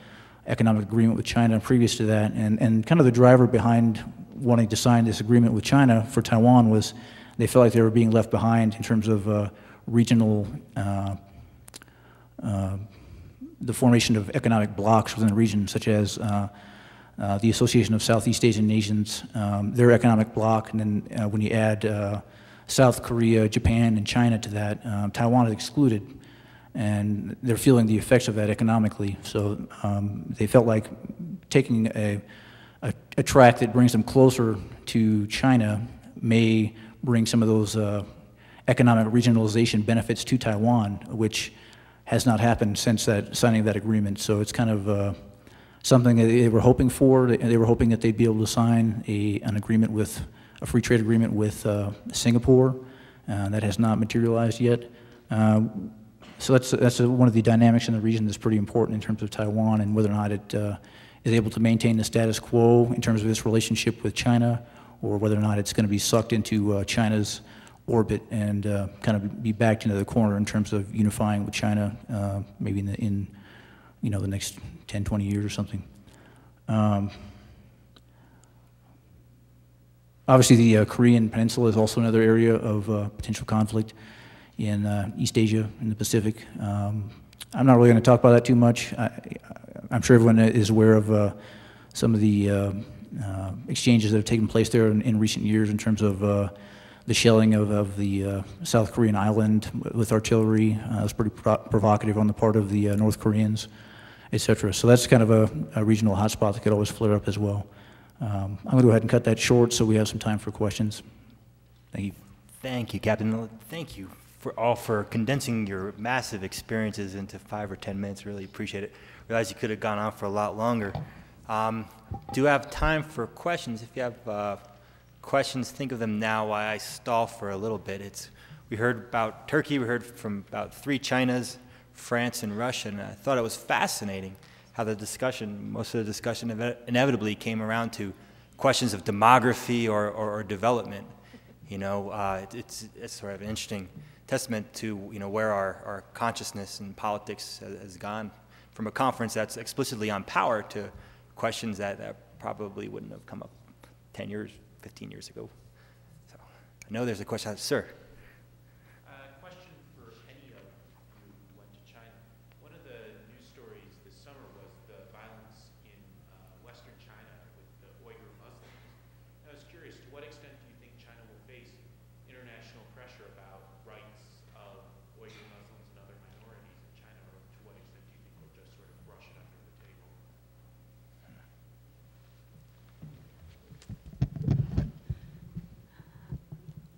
economic agreement with China previous to that. And kind of the driver behind wanting to sign this agreement with China for Taiwan was they felt like they were being left behind in terms of regional, the formation of economic blocs within the region, such as the Association of Southeast Asian Nations, their economic bloc, and then when you add South Korea, Japan, and China to that, Taiwan is excluded, and they're feeling the effects of that economically. So they felt like taking a track that brings them closer to China may bring some of those economic regionalization benefits to Taiwan, which has not happened since that signing of that agreement. So it's kind of something that they were hoping for. They were hoping that they'd be able to sign an agreement with a free trade agreement with Singapore. That has not materialized yet. So that's one of the dynamics in the region that's pretty important in terms of Taiwan and whether or not it is able to maintain the status quo in terms of its relationship with China, or whether or not it's going to be sucked into China's orbit and kind of be backed into the corner in terms of unifying with China, maybe in the next 10, 20 years or something. Obviously, the Korean Peninsula is also another area of potential conflict in East Asia, in the Pacific. I'm not really going to talk about that too much. I'm sure everyone is aware of some of the exchanges that have taken place there in recent years in terms of the shelling of the South Korean island with artillery. It was pretty provocative on the part of the North Koreans, etc. So that's kind of a regional hotspot that could always flare up as well. I'm going to go ahead and cut that short so we have some time for questions. Thank you. Thank you, Captain. Thank you for condensing your massive experiences into 5 or 10 minutes. Really appreciate it. Realize you could have gone on for a lot longer. Do have time for questions. If you have questions, think of them now while I stall for a little bit. We heard about Turkey. We heard from about 3 Chinas, France, and Russia, and I thought it was fascinating how most of the discussion inevitably came around to questions of demography or development. It's sort of an interesting testament to where our consciousness and politics has gone from a conference that's explicitly on power to questions that probably wouldn't have come up 10 years, 15 years ago. So I know there's a question. Sir. Question for any of you who went to China. One of the news stories this summer was the violence in Western China with the Uyghur Muslims. I was curious, to what extent do you think China will face international pressure about rights of Uyghur Muslims and other minorities in China, or to what extent do you think they'll just sort of brush it under the table?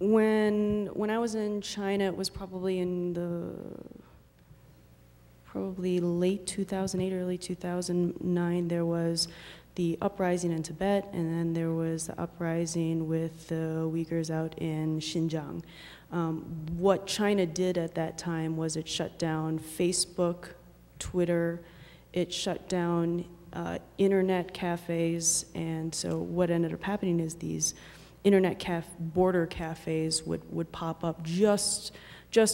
When I was in China, it was probably in the late 2008, early 2009. There was the uprising in Tibet, and then there was the uprising with the Uyghurs out in Xinjiang. What China did at that time was it shut down Facebook, Twitter, it shut down internet cafes, and so what ended up happening is these internet border cafes would pop up just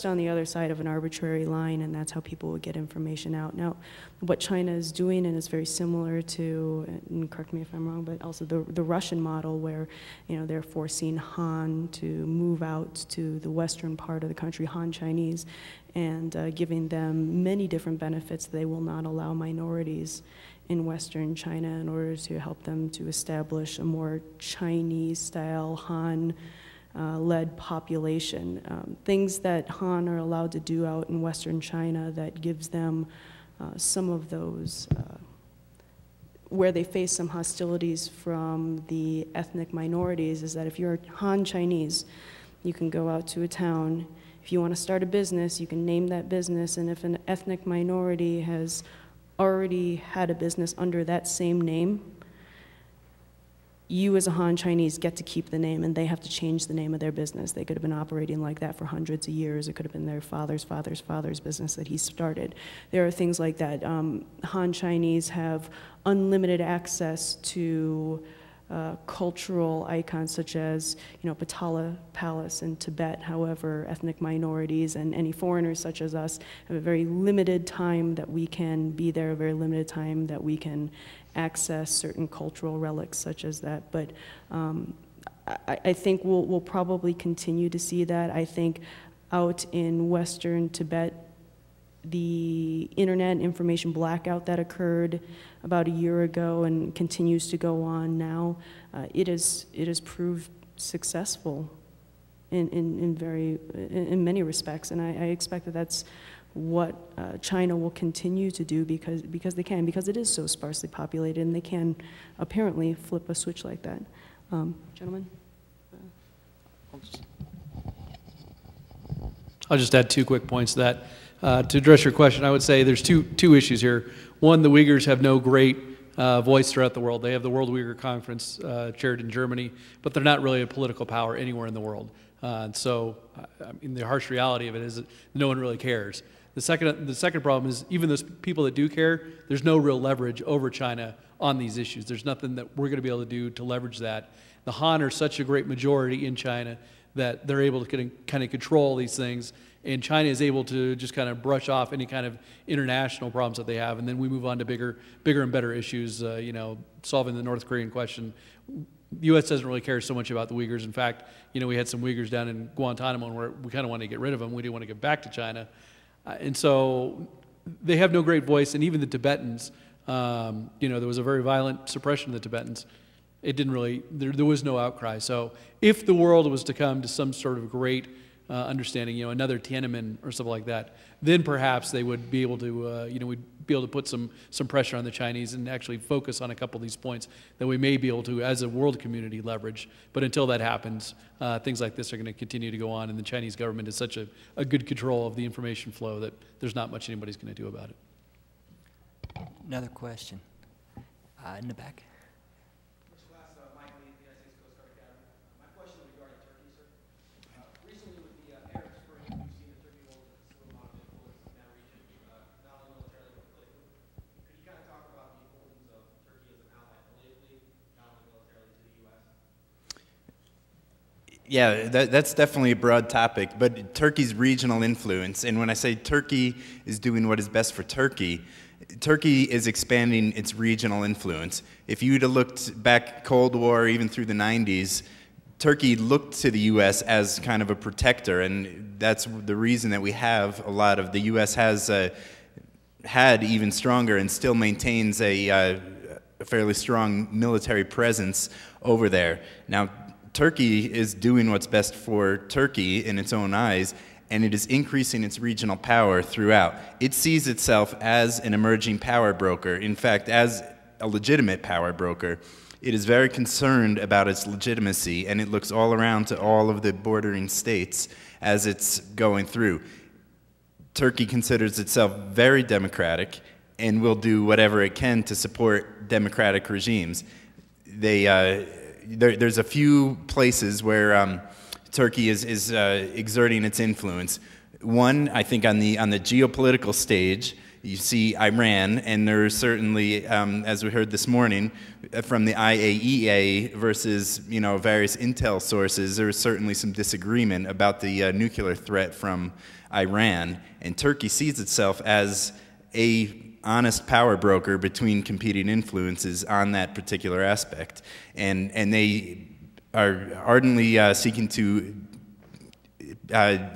on the other side of an arbitrary line, and that's how people would get information out. Now, what China is doing, and it's very similar to, and correct me if I'm wrong, but also the Russian model where, they're forcing Han to move out to the western part of the country, Han Chinese, and giving them many different benefits. They will not allow minorities in Western China in order to help them to establish a more Chinese-style Han led population. Things that Han are allowed to do out in Western China that gives them some of those, where they face some hostilities from the ethnic minorities, is that if you're Han Chinese, you can go out to a town. If you want to start a business, you can name that business, and if an ethnic minority has already had a business under that same name, you as a Han Chinese get to keep the name, and they have to change the name of their business. They could have been operating like that for hundreds of years. It could have been their father's business that he started. There are things like that. Han Chinese have unlimited access to cultural icons such as, Potala Palace in Tibet. However, ethnic minorities and any foreigners such as us have a very limited time that we can be there, a very limited time that we can access certain cultural relics such as that. But I think we'll probably continue to see that. I think out in Western Tibet, the internet information blackout that occurred about a year ago and continues to go on now, it has proved successful in many respects, and I expect that that's what China will continue to do because it is so sparsely populated, and they can apparently flip a switch like that. Gentlemen? I'll just add 2 quick points to that. To address your question, I would say there's two issues here. One, the Uyghurs have no great voice throughout the world. They have the World Uyghur Conference chaired in Germany, but they're not really a political power anywhere in the world. So the harsh reality of it is that no one really cares. The second problem is even those people that do care, there's no real leverage over China on these issues. There's nothing that we're going to be able to do to leverage that. The Han are such a great majority in China that they're able to kind of control these things, and China is able to just kind of brush off any kind of international problems that they have, and then we move on to bigger and better issues, solving the North Korean question. The U.S. doesn't really care so much about the Uyghurs. In fact, we had some Uyghurs down in Guantanamo where we kind of wanted to get rid of them. We didn't want to get back to China. And so they have no great voice, and even the Tibetans, there was a very violent suppression of the Tibetans. It didn't really, there was no outcry. So if the world was to come to some sort of great understanding, another Tiananmen or something like that, then perhaps they would be able to, we'd be able to put some pressure on the Chinese and actually focus on a couple of these points that we may be able to, as a world community, leverage. But until that happens, things like this are going to continue to go on, and the Chinese government is such a good control of the information flow that there's not much anybody's going to do about it. Another question. In the back. Yeah, that's definitely a broad topic, but Turkey's regional influence, and when I say Turkey is doing what is best for Turkey, Turkey is expanding its regional influence. If you'd have looked back Cold War, even through the 90s, Turkey looked to the U.S. as kind of a protector, and that's the reason that we have a lot of, the U.S. has had even stronger and still maintains a fairly strong military presence over there. Now, Turkey is doing what's best for Turkey in its own eyes, and it is increasing its regional power throughout. It sees itself as an emerging power broker. In fact, as a legitimate power broker. It is very concerned about its legitimacy, and it looks all around to all of the bordering states as it's going through. Turkey considers itself very democratic and will do whatever it can to support democratic regimes. There's a few places where Turkey is exerting its influence. One, I think, on the geopolitical stage, you see Iran, and there's certainly, as we heard this morning, from the IAEA versus various intel sources, there is certainly some disagreement about the nuclear threat from Iran, and Turkey sees itself as a honest power broker between competing influences on that particular aspect, and they are ardently seeking to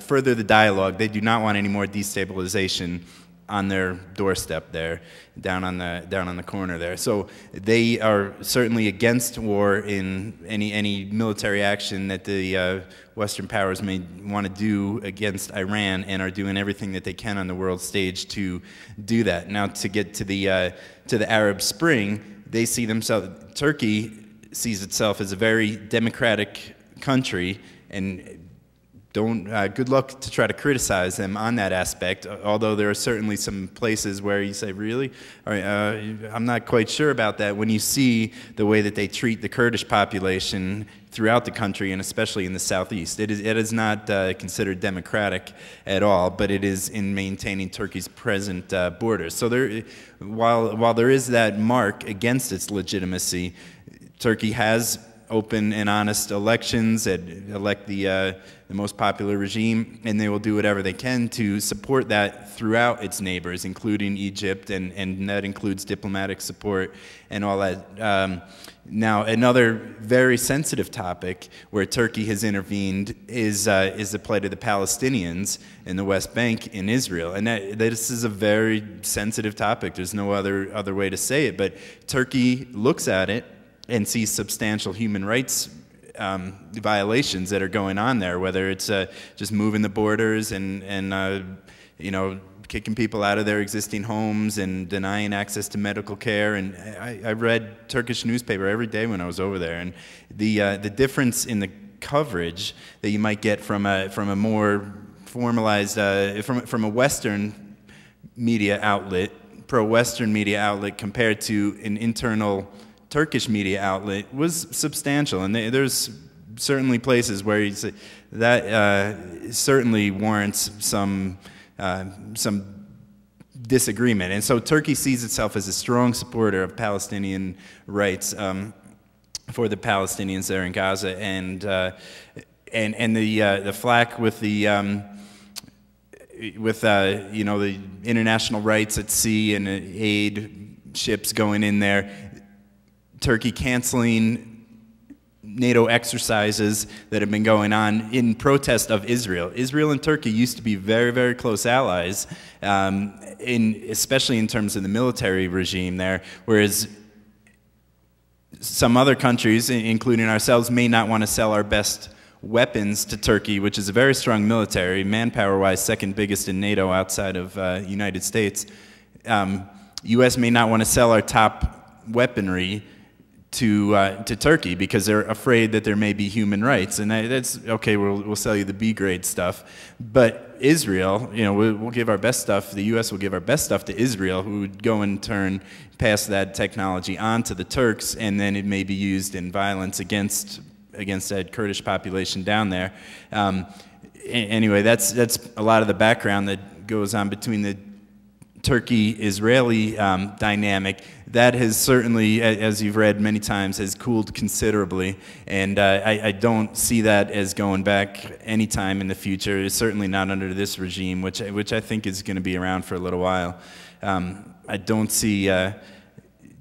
further the dialogue. They do not want any more destabilization on their doorstep there, down on the corner there. So they are certainly against war in any military action that the Western powers may want to do against Iran, and are doing everything that they can on the world stage to do that. Now, to get to the Arab Spring, they see themselves. Turkey sees itself as a very democratic country, and good luck to try to criticize them on that aspect, although there are certainly some places where you say, really? I'm not quite sure about that when you see the way that they treat the Kurdish population throughout the country, and especially in the southeast. It is not considered democratic at all, but it is in maintaining Turkey's present borders. So while there is that mark against its legitimacy, Turkey has open and honest elections that elect the most popular regime, and they will do whatever they can to support that throughout its neighbors, including Egypt, and that includes diplomatic support and all that. Now, another very sensitive topic where Turkey has intervened is the plight of the Palestinians in the West Bank in Israel, and this is a very sensitive topic. There's no other way to say it, but Turkey looks at it and sees substantial human rights violations that are going on there, whether it's just moving the borders and kicking people out of their existing homes and denying access to medical care. And I read Turkish newspaper every day when I was over there, and the difference in the coverage that you might get from a more formalized from a Western media outlet, pro-Western media outlet, compared to an internal Turkish media outlet was substantial, and there's certainly places where you say that certainly warrants some disagreement. And so Turkey sees itself as a strong supporter of Palestinian rights for the Palestinians there in Gaza, and the flack with the international rights at sea and aid ships going in there. Turkey canceling NATO exercises that have been going on in protest of Israel. Israel and Turkey used to be very, very close allies, especially in terms of the military regime there, whereas some other countries, including ourselves, may not want to sell our best weapons to Turkey, which is a very strong military, manpower-wise second biggest in NATO outside of United States. U.S. may not want to sell our top weaponry to Turkey because they're afraid that there may be human rights, and that's okay. We'll sell you the B-grade stuff, but Israel, we'll give our best stuff. The U.S. will give our best stuff to Israel, who would go and pass that technology on to the Turks, and then it may be used in violence against that Kurdish population down there. Anyway, that's a lot of the background that goes on between the Turkey-Israeli dynamic. That has certainly, as you've read many times, has cooled considerably, and I don't see that as going back anytime in the future. It's certainly not under this regime, which I think is going to be around for a little while. I don't see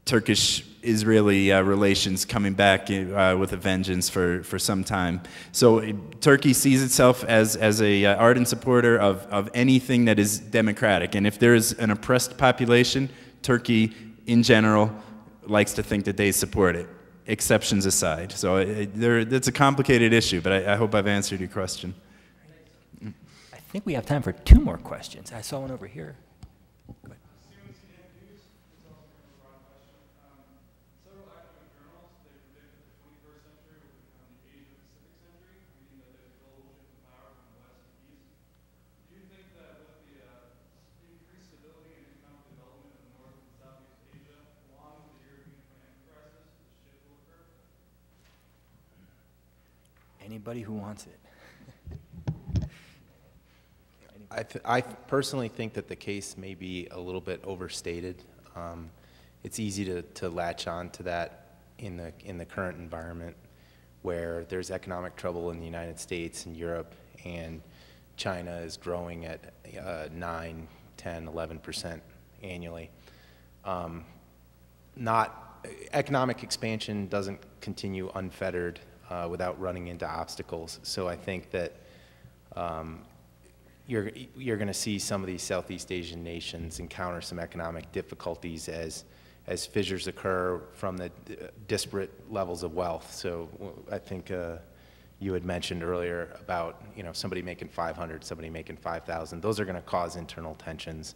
Turkish-Israeli relations coming back with a vengeance for some time. So Turkey sees itself as a ardent supporter of anything that is democratic, and if there is an oppressed population, Turkey in general likes to think that they support it, exceptions aside. So it's a complicated issue, but I hope I've answered your question. I think we have time for 2 more questions. I saw one over here. Go ahead. Anybody who wants it. I personally think that the case may be a little bit overstated. It's easy to latch on to that in the current environment where there's economic trouble in the United States and Europe, and China is growing at 9, 10, 11% annually. Economic expansion doesn't continue unfettered without running into obstacles. So I think that you're going to see some of these Southeast Asian nations encounter some economic difficulties as fissures occur from the disparate levels of wealth. So I think you had mentioned earlier about somebody making 500, somebody making 5,000. Those are going to cause internal tensions,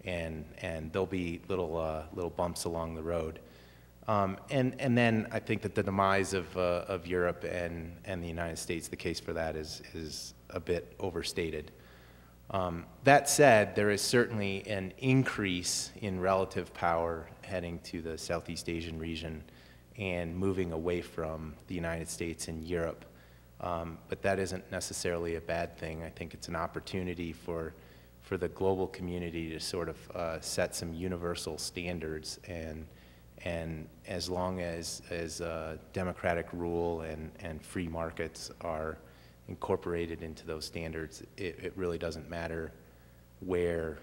and there'll be little bumps along the road. And then I think that the demise of Europe and the United States, the case for that is a bit overstated. That said, there is certainly an increase in relative power heading to the Southeast Asian region and moving away from the United States and Europe. But that isn't necessarily a bad thing. I think it's an opportunity for the global community to sort of set some universal standards, and as long as democratic rule and free markets are incorporated into those standards, it really doesn't matter where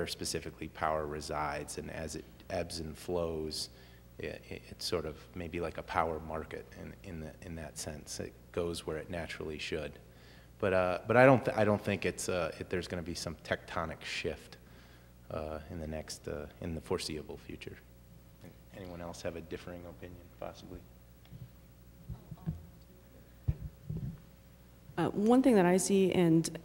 specifically power resides, and as it ebbs and flows, it's sort of maybe like a power market in that sense. It goes where it naturally should, but I don't think there's going to be some tectonic shift in the foreseeable future. Anyone else have a differing opinion, possibly? One thing that I see, and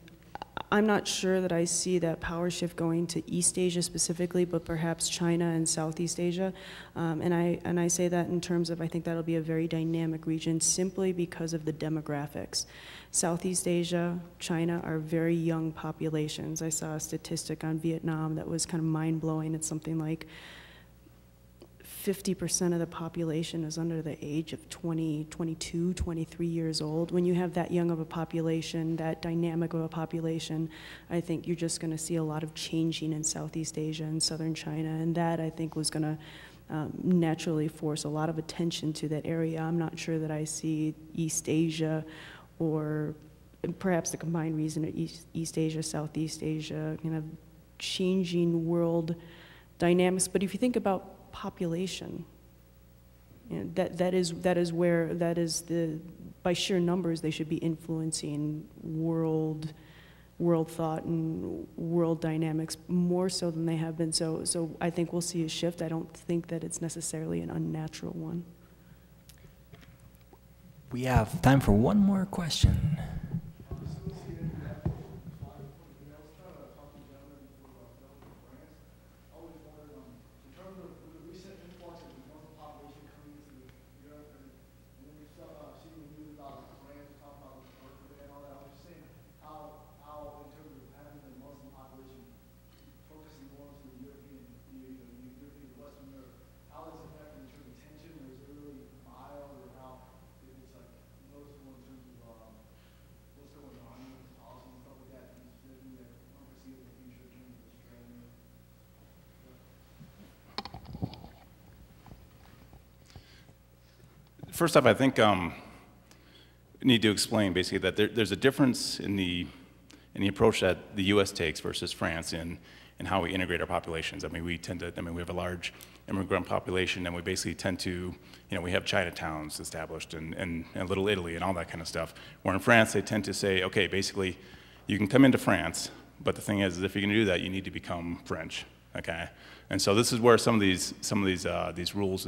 I'm not sure that I see that power shift going to East Asia specifically, but perhaps China and Southeast Asia. And I say that in terms of I think that'll be a very dynamic region simply because of the demographics. Southeast Asia, China are very young populations. I saw a statistic on Vietnam that was kind of mind-blowing. It's something like 50% of the population is under the age of 20, 22, 23 years old. When you have that young of a population, that dynamic of a population, I think you're just going to see a lot of changing in Southeast Asia and southern China, and that I think was going to naturally force a lot of attention to that area. I'm not sure that I see East Asia, or perhaps the combined reason of East Asia, Southeast Asia, kind of changing world dynamics. But if you think about population, that is by sheer numbers they should be influencing world thought and world dynamics more so than they have been. So I think we'll see a shift. I don't think that it's necessarily an unnatural one. We have time for one more question. First off, I think need to explain basically that there's a difference in the approach that the U.S. takes versus France in how we integrate our populations. I mean, we have a large immigrant population, and we basically tend to, we have Chinatowns established and Little Italy and all that kind of stuff. Where in France, they tend to say, okay, basically, you can come into France, but the thing is if you're going to do that, you need to become French, okay? And so this is where some of these rules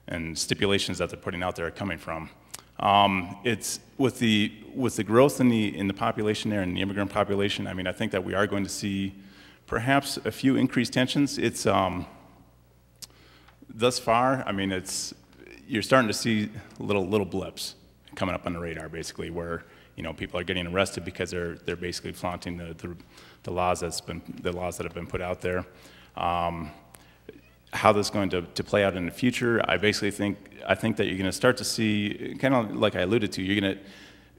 and stipulations that they're putting out there are coming from. It's with the growth in the population there and the immigrant population. I mean, I think that we are going to see perhaps a few increased tensions. It's thus far, I mean, you're starting to see little blips coming up on the radar, basically, where people are getting arrested because they're basically flaunting the laws that have been put out there. how this is going to play out in the future, I think that you're going to start to see, kind of like I alluded to,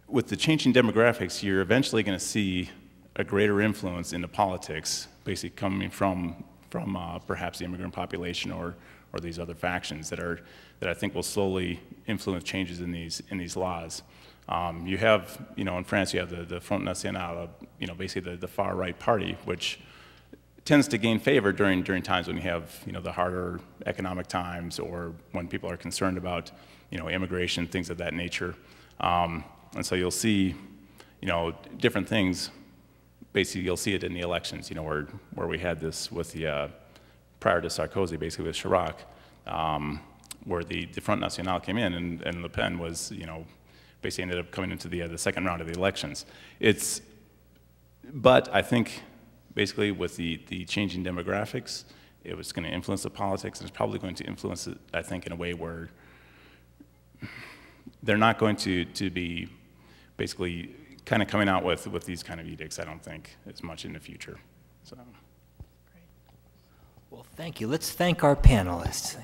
with the changing demographics, you're eventually going to see a greater influence into politics, basically coming from perhaps the immigrant population or these other factions that I think will slowly influence changes in these laws. You have, in France, you have the Front National, basically the far right party, which tends to gain favor during times when you have, the harder economic times or when people are concerned about, immigration, things of that nature. And so you'll see, different things. Basically, you'll see it in the elections, where we had this with the, prior to Sarkozy, basically with Chirac, where the Front National came in and Le Pen was, basically ended up coming into the second round of the elections. But I think, basically, with the changing demographics, it was going to influence the politics, and it's probably going to influence it, I think, in a way where they're not going to be basically kind of coming out with these kind of edicts, I don't think, as much in the future. So. Great. Well, thank you. Let's thank our panelists.